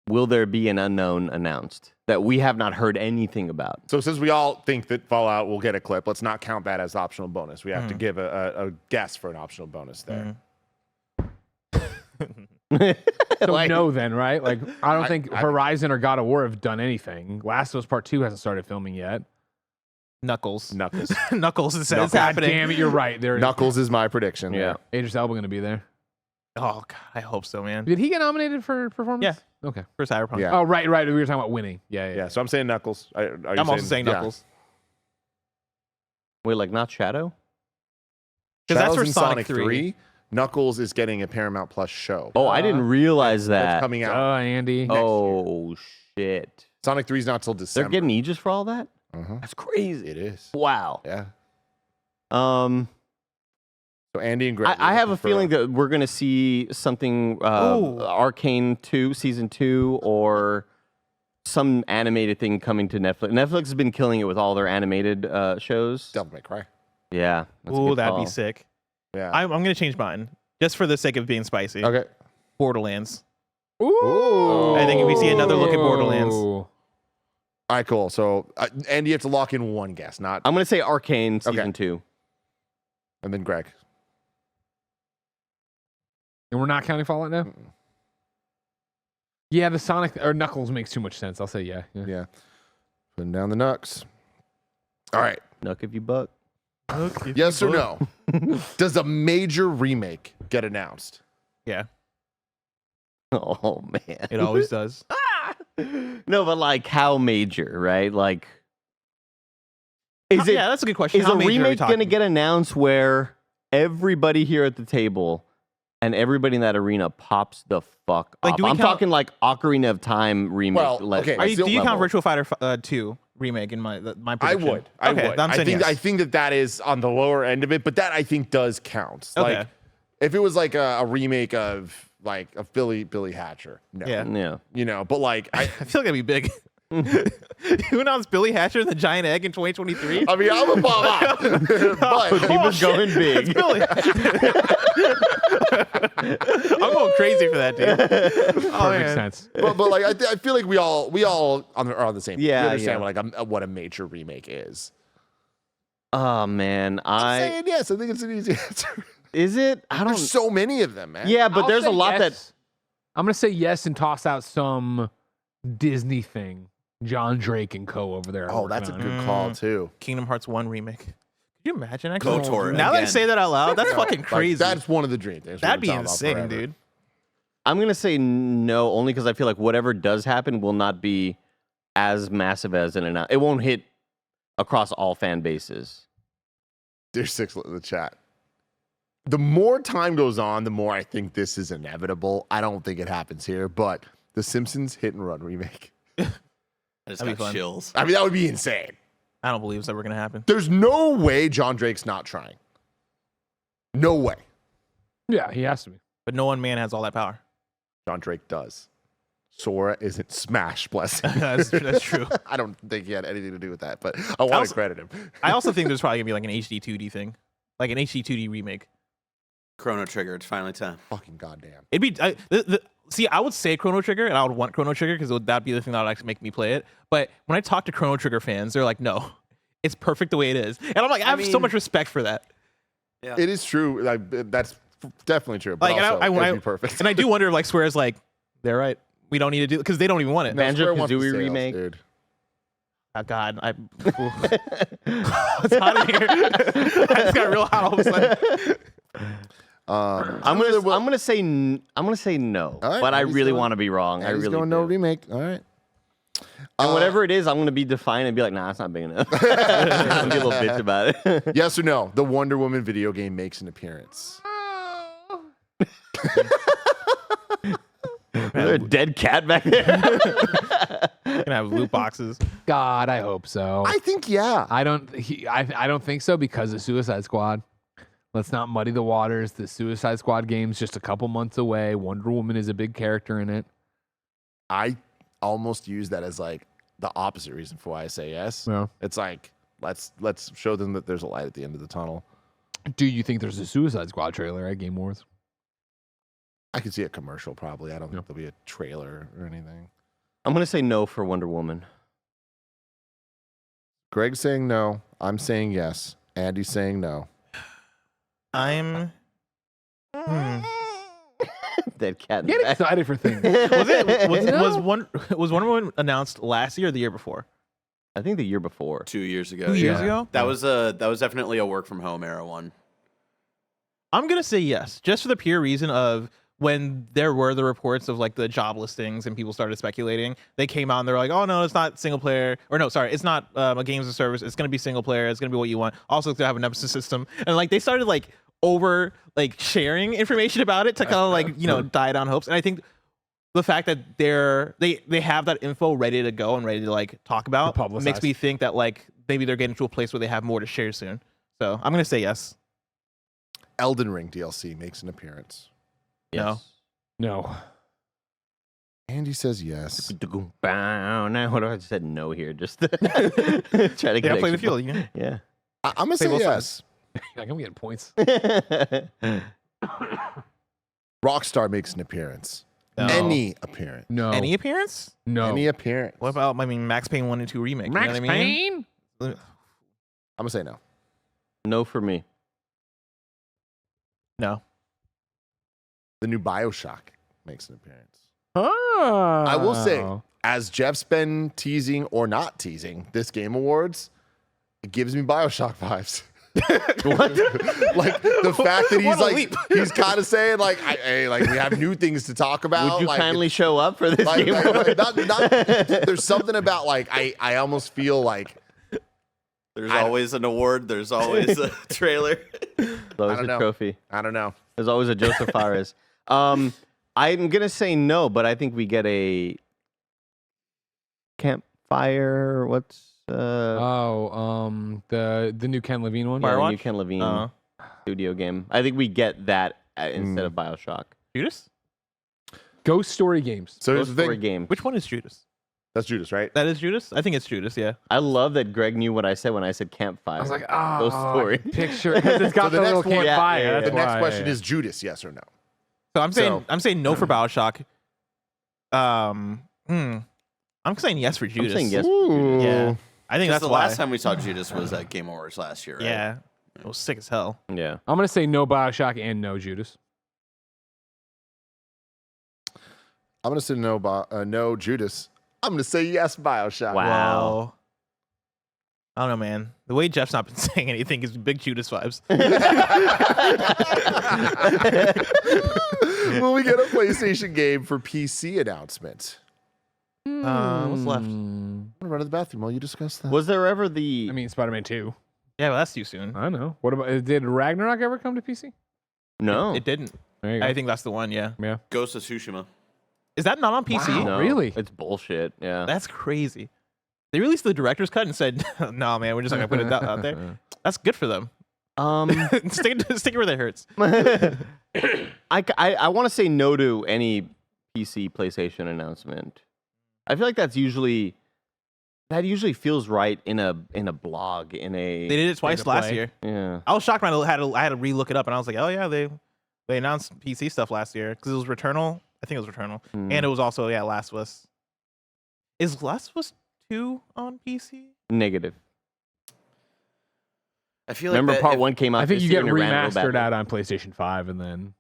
will there be an unknown announced that we have not heard anything about? So, since we all think that Fallout will get a clip, let's not count that as optional bonus. We have to give a guess for an optional bonus there. So Like- no, then right? Like I don't think I- Horizon or God of War have done anything. Last of Us Part 2 hasn't started filming yet. Knuckles. Knuckles. Knuckles is Knuckles. it's happening. Damn it, you're right. There. Knuckles is my prediction. Yeah. Idris Elba gonna be there. Oh God, I hope so, man. Did he get nominated for performance? Yeah. Okay. For Cyberpunk. Yeah. Oh right. We were talking about winning. Yeah. Yeah. So, I'm saying Knuckles. I'm also saying yeah. Knuckles. Wait, like not Shadow? Because that's Shadows for in Sonic 3. Knuckles is getting a Paramount Plus show. Oh, I didn't realize That's that. coming out. Andy. Oh shit! Sonic 3 is not till They're December. getting Aegis for all that? Uh-huh. That's crazy. It is. Wow. Yeah. Um, So Andy and Greg. I have a feeling that we're gonna see something Arcane 2 season 2 or some animated thing coming to Netflix. Netflix has been killing it with all their animated shows. Devil May Cry. Yeah. that's a Ooh, good that'd be call. sick. Yeah. I'm gonna change mine just for the sake of being spicy. Okay. Borderlands. Ooh. I think if we see another look at Borderlands. All right, cool. So Andy, you have to lock in one guess, not I'm gonna say Arcane season Okay. 2. and then Greg. And we're not counting Fallout now. Yeah, the Sonic or Knuckles makes too much sense. I'll say yeah. Yeah. Putting down the Nux. All right. Nuck if you buck. Yes or no? Does a major remake get announced? Yeah, Oh man. it always does. No, but like how major, right? Like is it Yeah, that's a good question. is How a major are we remake gonna talking? get announced where everybody here at the table and everybody in that arena pops the fuck Like, up? do we I'm count- talking like Ocarina of Time remake. Well, okay, Are you, Still do you count level. Virtual Fighter 2 remake in my I prediction? would. I Okay, would. I'm I saying think yes. I think that is on the lower end of it, but that I think does count. Okay. Like if it was like a remake of Billy Hatcher. No. Yeah. Yeah. You know, but like I feel like that'd be big. Who announced Billy Hatcher and the Giant Egg in 2023? I mean, I'm a pop up. But He was going big. Billy. I'm going crazy for that, dude. Perfect sense. but like I feel like we all are on the same. Yeah, we understand yeah. what a major remake is. Oh man, I'm saying yes. I think it's an easy answer. is it? I don't. There's so many of them, man. Yeah, but I'll there's a say lot yes. I'm gonna say yes and toss out some Disney thing. John Drake and co. over there. are Oh, working that's a on. good call too. Kingdom Hearts 1 remake. Could you imagine? Actually, KOTOR now that I again. say that out loud, that's fucking Like, crazy. that's one of the dream things. That'd be we've been talking about insane, forever. dude. I'm gonna say no, only because I feel like whatever does happen will not be as massive as an announcement. It won't hit across all fan bases. There's 6 in the chat. The more time goes on, the more I think this is inevitable. I don't think it happens here, but the Simpsons Hit and Run remake. I just That'd be got fun. chills. I mean, that would be insane. I don't believe it's ever gonna happen. There's no way John Drake's not trying. No way. Yeah, he has to be. But no one man has all that power. John Drake does. Sora isn't Smash, Blessing. that's true. I don't think he had anything to do with that, but I want to credit him. I also think there's probably gonna be like an HD 2D thing, like an HD 2D remake. Chrono Trigger. It's finally time. Fucking goddamn. It'd be see, I would say Chrono Trigger, and I would want Chrono Trigger because that'd be the thing that would actually make me play it. But when I talk to Chrono Trigger fans, they're like, "No, it's perfect the way it is," and I'm like, I have so much respect for that. Yeah. It is true. Like, that's definitely true. But Like, also, and it'd be perfect. And I do wonder if like Square's like, they're right. We don't need to do because they don't even want it. No, Square wants the Banjo-Kazooie sales, remake. dude. Oh God, it's hot in here. I just got real hot all of a sudden. I'm gonna say no, All right, but I Andy's really going- want to be wrong. I He's really going do. no remake. All right. And whatever it is, I'm gonna be defiant and be like, nah, it's not big enough. I'm gonna be a little bitch about it. Yes or no? The Wonder Woman video game makes an appearance. Is there a dead cat back there? Gonna have loot boxes. God, I hope so. I think yeah. I don't think so because of Suicide Squad. Let's not muddy the waters. The Suicide Squad game's just a couple months away. Wonder Woman is a big character in it. I almost use that as like the opposite reason for why I say yes. Yeah. It's like let's show them that there's a light at the end of the tunnel. Do you think there's a Suicide Squad trailer at Game Awards? I could see a commercial probably. I don't think there'll be a trailer or anything. I'm gonna say no for Wonder Woman. Greg's saying no. I'm saying yes. Andy's saying no. I'm. Dead cat. In the Get back. excited for things. Was Wonder Woman announced last year or the year before? I think the year before. 2 years ago. 2 years yeah. ago? That was definitely a work from home era one. I'm gonna say yes, just for the pure reason of when there were the reports of like the job listings and people started speculating, they came out and they're like, "Oh no, it's not single player," or no, sorry, it's not a games as a service. It's gonna be single player. It's gonna be what you want. Also, it's gonna have a nemesis system, and like they started like over like sharing information about it to kind of like die down hopes. And I think the fact that they have that info ready to go and ready to like talk about publicize. makes me think that like maybe they're getting to a place where they have more to share soon. So I'm gonna say yes. Elden Ring DLC makes an appearance. Yes. No. Andy says yes. Bow. Now, what if I just said no here? Just to try to get Play the extra field. points. You know? Yeah. I'm gonna Say say both yes. Like, I'm getting points. Rockstar makes an appearance. No. Any appearance. No. Any appearance? No. Any appearance. What about Max Payne 1 and 2 remake? You know Max what I mean? Payne? I'm gonna say no. No for me. No. The new BioShock makes an appearance. Oh. I will say, as Jeff's been teasing or not teasing this Game Awards, it gives me BioShock vibes. Like the fact that he's What a like leap. he's kind of saying like, hey, like we have new things to talk about. Would you like, kindly show up for this like, game? there's something about like I almost feel like There's always an award. There's always a trailer. There's always don't a know. trophy. I don't know. There's always a Joseph Fares. I'm gonna say no, but I think we get a campfire. What's the new Ken Levine one. yeah, the Firewatch? new Ken Levine studio game? I think we get that instead of BioShock. Judas? Ghost Story Games. So here's Ghost the Story thing. game. Which one is Judas? That's Judas, right? That is Judas? I think it's Judas, yeah. I love that Greg knew what I said when I said campfire. I was like, Ghost Story. picture because it's got the the little next one- campfire. yeah, That's The next why. question is Judas, yes or no? So I'm saying no for BioShock. I'm saying yes for Judas. I'm saying yes. Yeah, I think that's the why. last time we saw Judas was at Game Awards last year, right? Yeah, it was sick as hell. Yeah. I'm gonna say no BioShock and no Judas. I'm gonna say no Judas. I'm gonna say yes BioShock. Wow. Whoa. I don't know, man. The way Jeff's not been saying anything gives me big Judas vibes. Will we get a PlayStation game for PC announcement? What's left? I'm gonna run to the bathroom while you discuss that. Was there ever the? I mean, Spider-Man 2. Yeah, well, that's too soon. I don't know. What about? Did Ragnarok ever come to PC? No. It didn't. There you go. I think that's the one. Yeah. Yeah. Ghost of Tsushima. Is that not on PC? Wow. No, Really? It's bullshit. Yeah. That's crazy. They released the director's cut and said, "No, man, we're just not gonna put it out there." That's good for them. stick it where it hurts. I want to say no to any PC PlayStation announcement. I feel like that usually feels right in a blog in a. They did it twice last play. year. Yeah. I was shocked when I had to relook it up, and I was like, "Oh yeah, they announced PC stuff last year because it was Returnal. I think it was Returnal, and it was also Last of Us. Is Last of Us 2 on PC? Negative. I feel like Remember, that part if 1 came out. I think this you year get and it ran real remastered badly. out on PlayStation 5 and then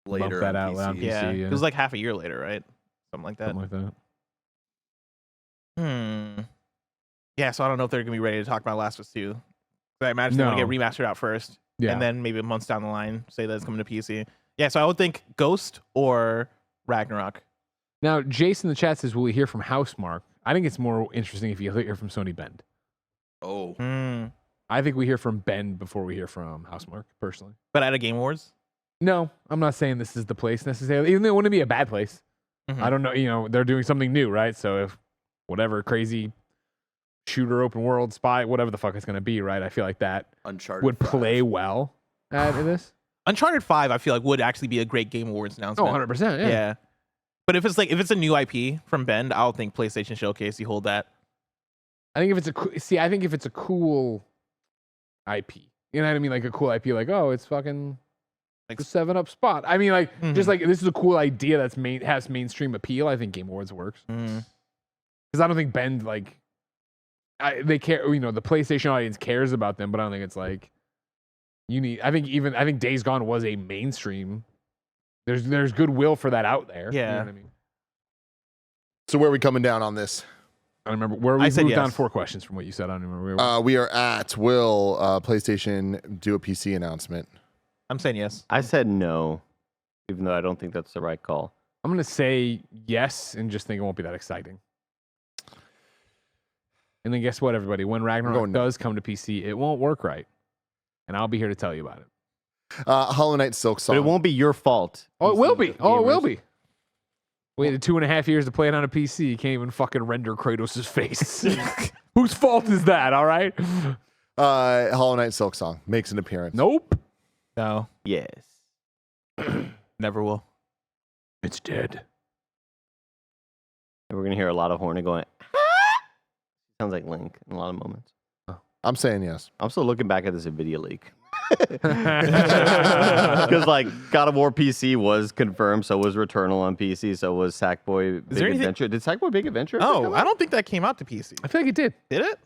later bump that on out on PC. PC. It was like half a year later, right? Something like that. something like that. Yeah, so I don't know if they're gonna be ready to talk about Last of Us 2. I imagine they're gonna get remastered out first, Yeah. and then maybe months down the line say that it's coming to PC. Yeah, so I would think Ghost or Ragnarok. Now, Jason in the chat says, "Will we hear from Housemark?" I think it's more interesting if you hear from Sony Bend. Oh, I think we hear from Bend before we hear from Housemark, personally. But at a Game Awards, No, I'm not saying this is the place necessarily, even though it wouldn't be a bad place. I don't know, they're doing something new, right? So if whatever crazy shooter, open world, spy, whatever the fuck it's going to be, right? I feel like that Uncharted would 5. play well at this. Uncharted 5, I feel like would actually be a great Game Awards Oh, announcement. 100%. Yeah. Yeah. But if it's a new IP from Bend, I'll think PlayStation Showcase. You hold that. I think if it's a cool IP, you know what I mean? Like a cool IP, like, oh, it's fucking like the 7-Up spot. I mean, like, just like this is a cool idea has mainstream appeal. I think Game Awards works. Because I don't think Bend, like, they care, the PlayStation audience cares about them, but I don't think it's like, I think Days Gone was a mainstream. There's goodwill for that out there. Yeah. You know what I mean? So where are we coming down on this? I don't remember where we I said moved on yes. 4 questions from what you said. I don't remember where We are at will PlayStation do a PC announcement? I'm saying yes. I said no, even though I don't think that's the right call. I'm going to say yes and just think it won't be that exciting. And then guess what, everybody? When Ragnarok does come to PC, it won't work right. And I'll be here to tell you about it. Hollow Knight Silk Song. But it won't be your fault. Oh, it will be. Oh, it will Gamers. be. Waited 2.5 years to play it on a PC. You can't even fucking render Kratos' face. Whose fault is that, all right? Hollow Knight Silk Song makes an appearance. Nope. No, Yes. never will. It's dead. And we're gonna hear a lot of Hornet going. Sounds like Link in a lot of moments. I'm saying yes. I'm still looking back at this video leak. Because like God of War PC was confirmed, so was Returnal on PC, so was Sackboy Big there anything- Adventure. Did Sackboy Big Adventure? ever come Oh, out? I don't think that came out to PC. I feel like it did. Did it?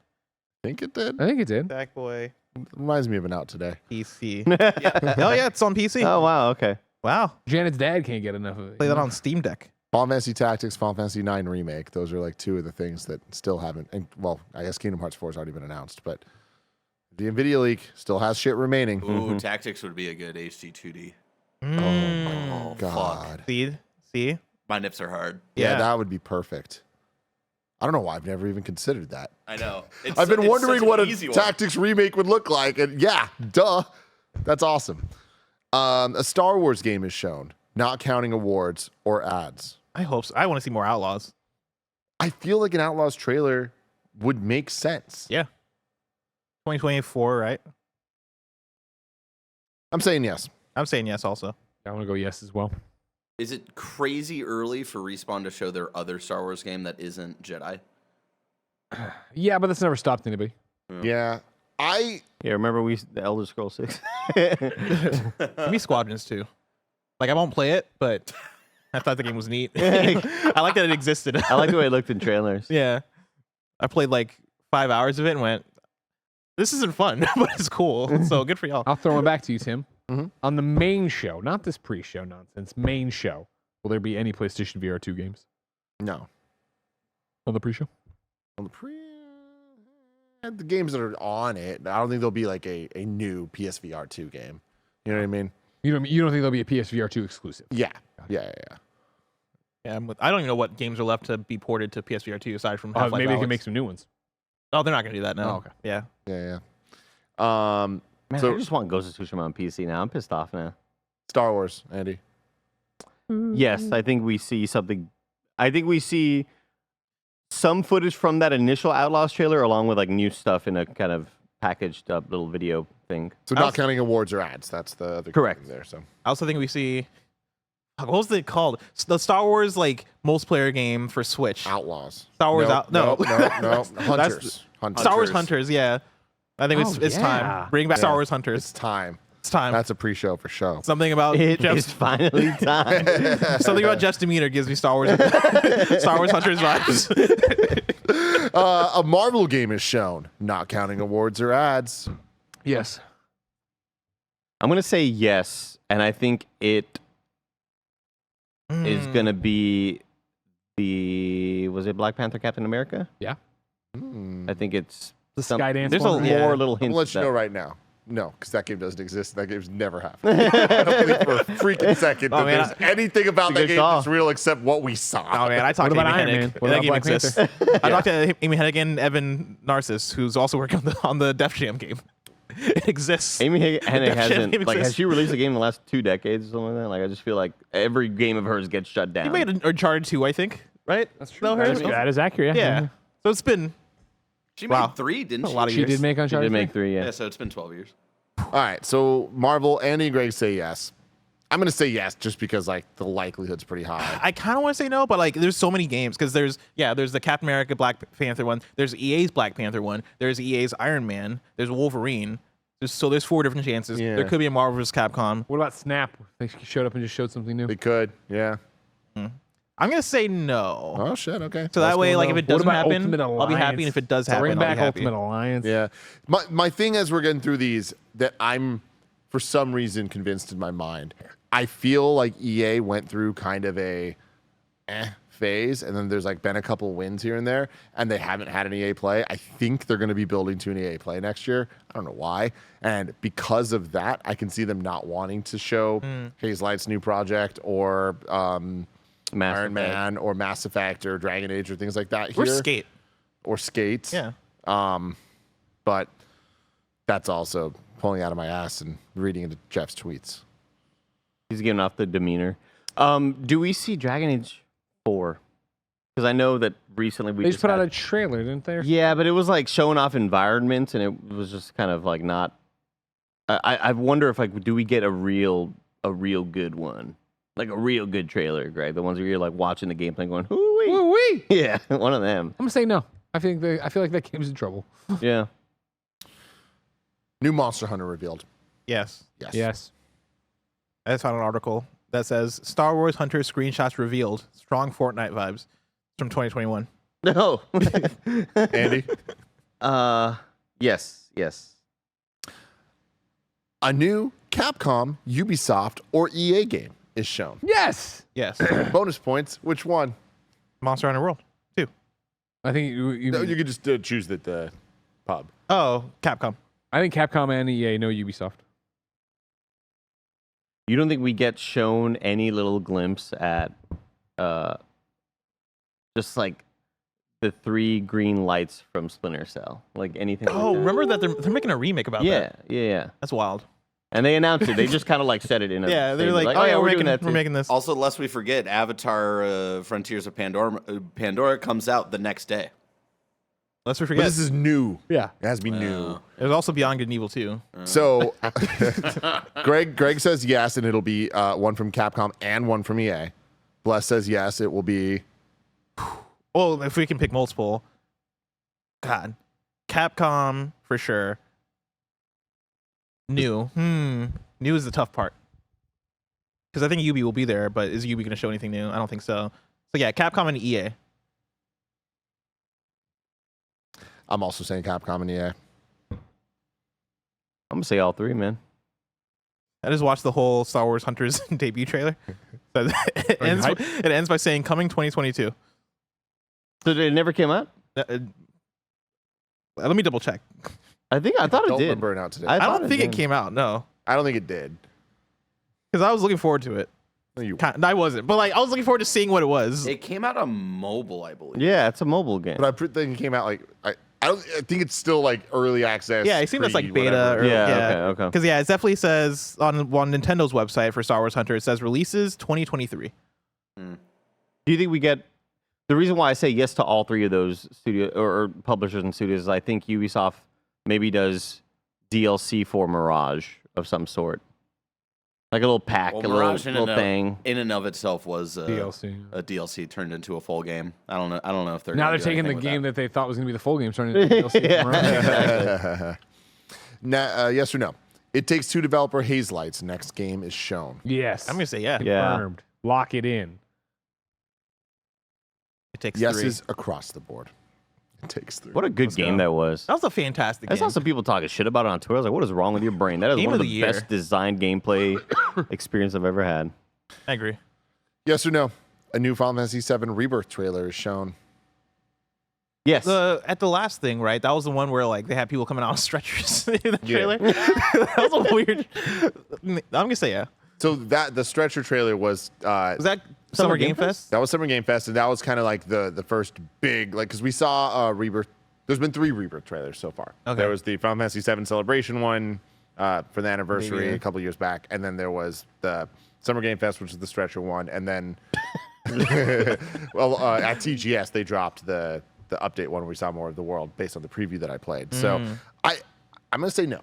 I think it did. I think it did. Sackboy Reminds me of an out today. PC. Oh yeah, it's on PC. Oh wow, okay. Wow. Janet's dad can't get enough of it. Play that on Steam Deck. Final Fantasy Tactics, Final Fantasy 9 Remake. Those are like 2 of the things that still haven't. And well, I guess Kingdom Hearts 4 has already been announced, but the Nvidia leak still has shit remaining. Ooh, Tactics would be a good HD 2D. Oh Fuck. God. See? My nips are hard. Yeah, Yeah. that would be perfect. I don't know why I've never even considered that. I know. I've been it's wondering such an what a easy one. Tactics remake would look like, and yeah, duh. That's awesome. A Star Wars game is shown, not counting awards or ads. I hope so. I want to see more Outlaws. I feel like an Outlaws trailer would make sense. Yeah. 2024, right? I'm saying yes. I'm saying yes also. I want to go yes as well. Is it crazy early for Respawn to show their other Star Wars game that isn't Jedi? Yeah, but that's never stopped anybody. Yeah. Yeah, remember the Elder Scrolls 6? Give me Squadrons too. Like I won't play it, but I thought the game was neat. I like that it existed. I like the way it looked in trailers. Yeah, I played like 5 hours of it and went, "This isn't fun, but it's cool." So good for y'all. I'll throw one back to you, Tim. Mhm. On the main show, not this pre-show nonsense, main show, will there be any PlayStation VR 2 games No. on the pre-show? On the games that are on it, I don't think there'll be like a new PSVR 2 game. You know what I mean? You don't think there'll be a PSVR 2 exclusive? Yeah. Yeah. Yeah, I don't even know what games are left to be ported to PSVR 2 aside from Half-Life Maybe they can Alyx. make some new ones. Oh, they're not gonna do that now. Oh, okay. Yeah. Yeah. Man, So- I just want Ghost of Tsushima on PC now. I'm pissed off now. Star Wars, Andy. Yes, I think we see something. I think we see some footage from that initial Outlaws trailer, along with like new stuff in a kind of packaged up little video thing. So not counting awards or ads. That's the other Correct. thing there. So I also think we see. What was it called? The Star Wars like multiplayer game for Switch. Outlaws. Star Wars No. That's Hunters. Hunters. Star Wars Hunters. Yeah, I think it's yeah. time. Bring back Star Yeah. Wars Hunters. It's time. It's time. That's a pre-show for show. Something about It Jeff's is finally time. something about Jeff's demeanor gives me Star Wars Hunters vibes. A Marvel game is shown, not counting awards or ads. Yes. I'm gonna say yes, and I think it is gonna be was it Black Panther Captain America? Yeah. Hmm. I think it's The some- Skydance There's one? more Yeah. little I'm hints. gonna let you that- know right now. No, because that game doesn't exist. That game's never happened. I don't believe for a freaking second Oh, that man, there's anything about It's a that good game call. that's real except what we saw. Oh man, I talked What to about Amy Iron Man? Hennig. What That about game Black exists. I talked to Amy Hennig and Evan Narcissus, who's also working on the Def Jam game. It exists. Amy Hennig Def Jam hasn't game like has exists. she released a game in the last 2 decades or something like that? Like I just feel like every game of hers gets shut down. He made an Uncharted 2, I think. Right? That's true. That hers? That is accurate. Yeah. So it's been She Wow. made 3, didn't a she? lot of She years. did make She Uncharted did make 3, Yeah, yeah. so it's been 12 years. All right, so Marvel, Andy and Greg say yes. I'm gonna say yes just because like the likelihood's pretty high. I kind of want to say no, but like there's so many games because there's the Captain America Black Panther one, there's EA's Black Panther one, there's EA's Iron Man, there's Wolverine. There's 4 different chances. Yeah. There could be a Marvel vs. Capcom. What about Snap? They showed up and just showed something new. They could, yeah. I'm gonna say no. Oh shit, okay. So that way, like if it doesn't What about happen, Ultimate I'll be happy, and Alliance? if it does happen, Bring I'll back be happy. Ultimate Alliance. Yeah. My thing as we're getting through these that I'm for some reason convinced in my mind. I feel like EA went through kind of a phase, and then there's like been a couple wins here and there, and they haven't had an EA Play. I think they're going to be building to an EA Play next year. I don't know why, and because of that, I can see them not wanting to show Hazelight's new project or Mass Iron Effect. Man or Mass Effect or Dragon Age or things like that here. Or Skate. Or Skate. Yeah. But that's also pulling out of my ass and reading into Jeff's tweets. He's giving off the demeanor. Do we see Dragon Age 4? Because I know that recently we They just put out had- a trailer, didn't they? Yeah, but it was like showing off environments, and it was just kind of like not. I wonder if like do we get a real good one, like a real good trailer, Greg? The ones where you're like watching the gameplay, going, "Hoo-wee." Woo-wee. Yeah, one of them. I'm gonna say no. I feel like that game's in trouble. Yeah. New Monster Hunter revealed. Yes. Yes. Yes. I just found an article that says Star Wars Hunter screenshots revealed. Strong Fortnite vibes. It's from 2021. No. Andy? Yes. A new Capcom, Ubisoft, or EA game is shown. Yes. Yes. Bonus points. Which one? Monster Hunter World 2. I think you No, you could just choose the pub. Oh, Capcom. I think Capcom and EA, no Ubisoft. You don't think we get shown any little glimpse at just like the 3 green lights from Splinter Cell? Like anything Oh, like that? remember that they're making a remake about that. Yeah. That's wild. And they announced it. They just kind of like said it in a Yeah, they're statement, like, oh yeah, we're we're doing that we're too. making this. Also, lest we forget, Avatar Frontiers of Pandora comes out the next day. Let's we But forget. this is new. Yeah. It has to be new. There's also Beyond Good and Evil 2. So Greg says yes, and it'll be one from Capcom and one from EA. Bless says yes, it will be. Well, if we can pick multiple. God. Capcom for sure. New. New is the tough part. because I think Ubi will be there, but is Ubi going to show anything new? I don't think so. So yeah, Capcom and EA. I'm also saying Capcom and EA. I'm gonna say all three, man. I just watched the whole Star Wars Hunters debut trailer. So it ends by saying coming 2022. So it never came out? Let me double check. I thought it Don't did. remember it out today. I thought don't think it did. came out. No, I don't think it did. because I was looking forward to it. No, you- I wasn't, but like I was looking forward to seeing what it was. It came out on mobile, I believe. Yeah, it's a mobile game. But I think it came out like I think it's still like early access. Yeah, it seems that's like beta. whatever. Or, Yeah, okay. Because yeah, it definitely says on Nintendo's website for Star Wars Hunter, it says releases 2023. Do you think we get the reason why I say yes to all three of those studio or publishers and studios is I think Ubisoft maybe does DLC for Mirage of some sort, like a little pack, Well, a Mirage little thing. in and of itself was DLC. a DLC turned into a full game. I don't know if they're Now gonna they're do taking the anything with game that. that they thought was going to be the full game, turning into DLC. Now, yes or no? It Takes Two developer Hazelight's next game is shown. Yes. I'm gonna say yeah. Yeah. Confirmed. Lock it in. It takes Yes 3. is across the board. It Takes Three. What a good game that was. That was a fantastic I game. saw some people talking shit about it on Twitter. I was like, what is wrong with your brain? That is Game one of of the the year. best designed gameplay experience I've ever had. I agree. Yes or no? A new Final Fantasy VII Rebirth trailer is shown. Yes. At the last thing, right? That was the one where like they had people coming out on stretchers in the trailer. That was a weird. I'm gonna say yeah. So the stretcher trailer was Was that Summer Game Fest? that was Summer Game Fest, and that was kind of like the first big because we saw Rebirth. There's been 3 Rebirth trailers so far. Okay. There was the Final Fantasy VII Celebration one for the anniversary Maybe. a couple years back, and then there was the Summer Game Fest, which is the stretcher one, and then well at TGS they dropped the update one where we saw more of the world based on the preview that I played. So I'm gonna say no.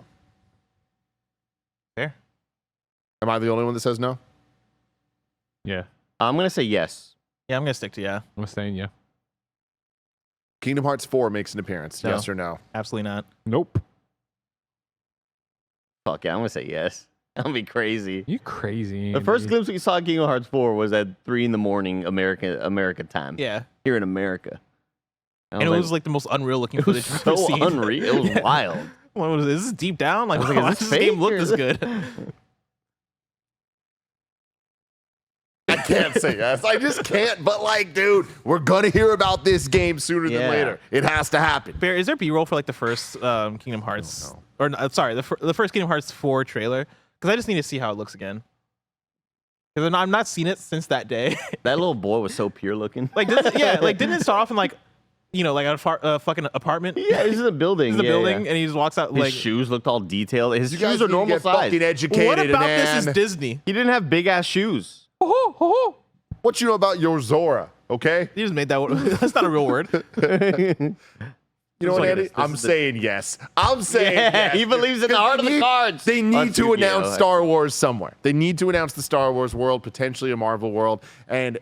Fair. Am I the only one that says no? Yeah. I'm going to say yes. Yeah, I'm gonna stick to yeah. I'm saying yeah. Kingdom Hearts 4 makes an appearance. No. Yes or no? Absolutely not. Nope. Fuck yeah, I'm going to say yes. That'll be crazy. You crazy. The first Andy. glimpse we saw of Kingdom Hearts 4 was at 3 a.m. America time. Yeah, Here in America. and it was like the most unreal looking it was footage we've so seen. unreal. It was Yeah. wild. What was this? Is this deep down? Like, I was why like, does is this this game fake look or- this good? I can't say yes. I just can't. But like, dude, we're gonna hear about this game sooner Yeah. than later. It has to happen. Bear, is there B-roll for like the first Kingdom Hearts, or sorry, the first Kingdom Hearts 4 trailer? Because I just need to see how it looks again. Because I've not seen it since that day. That little boy was so pure looking. Like, didn't it start off in like, like a fucking apartment? yeah, this is a building. This is a Yeah, building, yeah. and he just walks out His like. shoes looked all detailed. His You guys shoes are need to normal get size. fucking educated. What about man. this is Disney? He didn't have big ass shoes. What you know about your Zora? Okay. He just made that word. That's not a real word. You know what, Look at Andy? this. This I'm is the- saying yes. I'm saying Yeah, yes. he believes in the heart of the cards. They need On to Yu-Gi-Oh! announce Star Wars somewhere. They need to announce the Star Wars world, potentially a Marvel world, and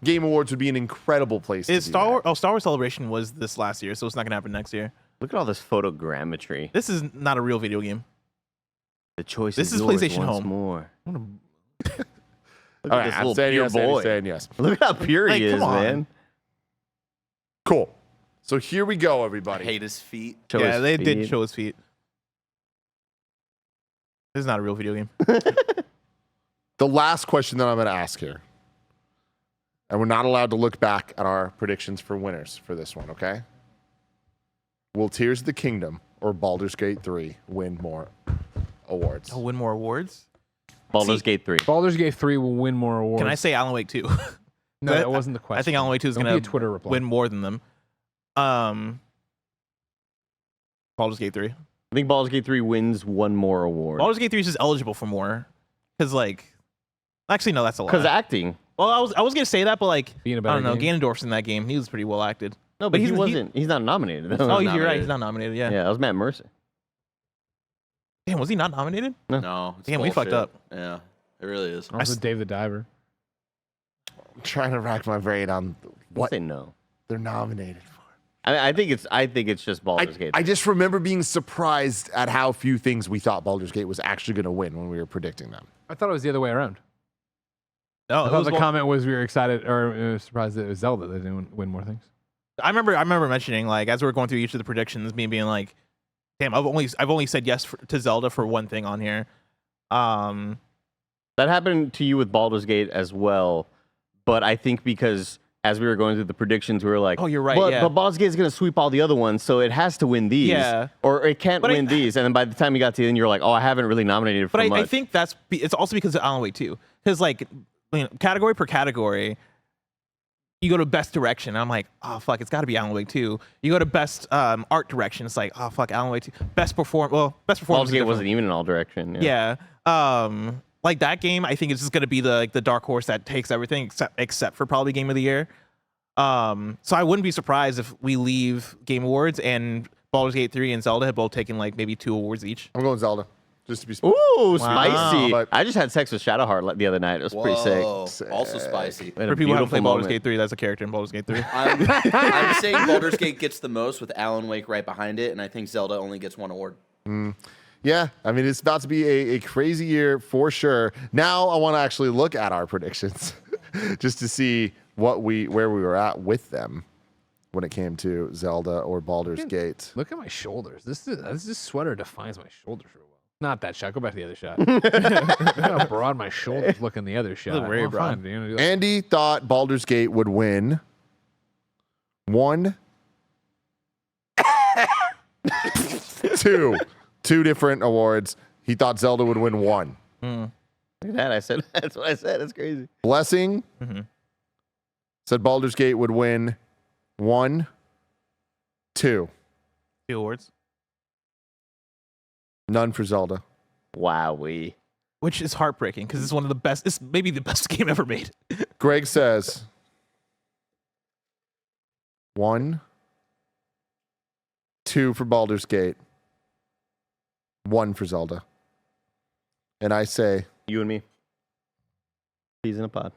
Game Awards would be an incredible place. Is to do Star that. Wars? Oh, Star Wars Celebration was this last year, so it's not gonna happen next year. Look at all this photogrammetry. This is not a real video game. The choice This is is yours PlayStation once Home. more. Look All at right, this I'm little saying pure yes. boy. Andy's saying yes. Look how pure Like, he is, come on. man. Cool. So here we go, everybody. Hate his feet. Show Yeah, his they did feet. show his feet. This is not a real video game. The last question that I'm going to ask here, and we're not allowed to look back at our predictions for winners for this one, okay? Will Tears of the Kingdom or Baldur's Gate 3 win more awards? I'll win more awards. Baldur's See- Gate 3. Baldur's Gate 3 will win more awards. Can I say Alan Wake 2? No, that wasn't the question. I think Alan Wake 2 is Don't gonna be a Twitter reply. win more than them. Baldur's Gate 3. I think Baldur's Gate 3 wins one more award. Baldur's Gate 3 is just eligible for more. Because, like, actually, no, that's a Because lie. acting. Well, I was going to say that, but, like, Being a I better don't know. game. Ganondorf's in that game. He was pretty well acted. No, but he he's- wasn't. He's not nominated. Oh, you're right. He's not nominated. Yeah. Yeah, that was Matt Mercer. Damn, was he not nominated? No. it's Damn, we fucked bullshit. up. Yeah, it really is. Also, Dave the Diver. I'm trying to rack my brain on What? what Say no. they're nominated for. I think it's just Baldur's Gate. I just remember being surprised at how few things we thought Baldur's Gate was actually going to win when we were predicting them. I thought it was the other way around. No, I it thought was the one- comment was we were excited or surprised that it was Zelda that didn't win more things. I remember mentioning like as we were going through each of the predictions, me being like, "Damn, I've only said yes to Zelda for one thing on here." That happened to you with Baldur's Gate as well, but I think because as we were going through the predictions, we were like, Oh, you're right, But, yeah. but Baldur's Gate is going to sweep all the other ones, so it has to win these. Yeah. Or it can't But win these. And then by the time you got to the end, you're like, oh, I haven't really nominated for But much. I think it's also because of Alan Wake 2. Because like category per category, you go to best direction. I'm like, oh fuck, it's got to be Alan Wake 2. You go to best art direction. It's like, oh fuck, Alan Wake 2. Best performance. Baldur's Gate wasn't even in all direction. Yeah. Like that game, I think is just gonna be the dark horse that takes everything except for probably Game of the Year. So I wouldn't be surprised if we leave Game Awards and Baldur's Gate 3 and Zelda have both taken like maybe 2 awards each. I'm going Zelda. Just to be Ooh, spicy. But- I just had sex with Shadowheart the other night. It was pretty Whoa, sick. also spicy. We had For a people who haven't beautiful played Baldur's moment. Gate 3, that's a character in Baldur's Gate 3. I'm saying Baldur's Gate gets the most with Alan Wake right behind it, and I think Zelda only gets 1 award. Yeah, I mean, it's about to be a crazy year for sure. Now I want to actually look at our predictions just to see where we were at with them when it came to Zelda or Baldur's Gate. Look at my shoulders. This sweater defines my shoulders real well. Not that shot. Go back to the other shot. Look how broad my shoulders look in the other shot. look very Well, broad. fine. You wanna do that? Andy thought Baldur's Gate would win 1, 2 different awards. He thought Zelda would win 1. Look at that. I said, that's what I said. That's crazy. Blessing said Baldur's Gate would win 1, 2. 2 awards. None for Zelda. Wowee. Which is heartbreaking because it's one of the best. It's maybe the best game ever made. Greg says 1, 2 for Baldur's Gate, 1 for Zelda. And I say, You and me. Peas in a pod.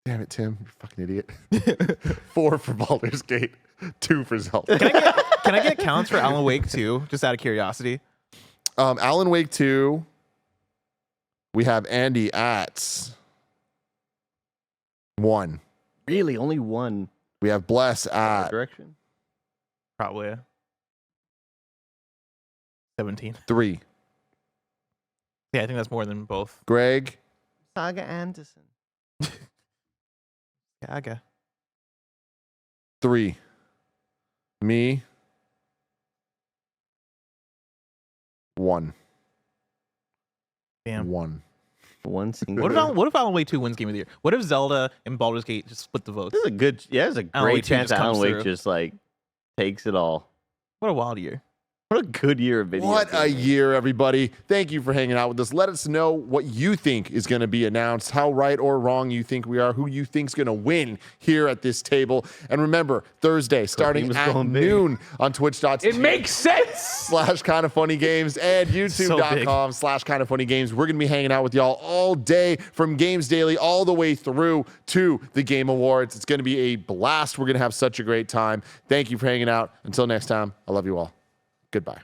damn it, Tim, you fucking idiot. 4 for Baldur's Gate, 2 for Zelda. Can I get counts for Alan Wake 2? Just out of curiosity. Alan Wake 2, we have Andy at 1. Really? Only one We have Bless at direction? Probably 17. 3. Yeah, I think that's more than both. Greg, Saga Anderson. Gaga. 3. Me, 1. Damn. 1. One single. What if Alan Wake 2 wins Game of the Year? What if Zelda and Baldur's Gate just split the votes? This is a good, there's a Alan Wake great 2 chance just Alan comes Wake through. just like takes it all. What a wild year. What a good year of video. What a games. year, everybody. Thank you for hanging out with us. Let us know what you think is going to be announced, how right or wrong you think we are, who you think's going to win here at this table. And remember, Thursday, starting was at going big. noon on twitch.tv. It makes sense. /Kinda Funny Games and youtube.com /Kinda Funny Games. We're going to be hanging out with y'all all day from Games Daily all the way through to the Game Awards. It's going to be a blast. We're going to have such a great time. Thank you for hanging out. Until next time, I love you all. Goodbye.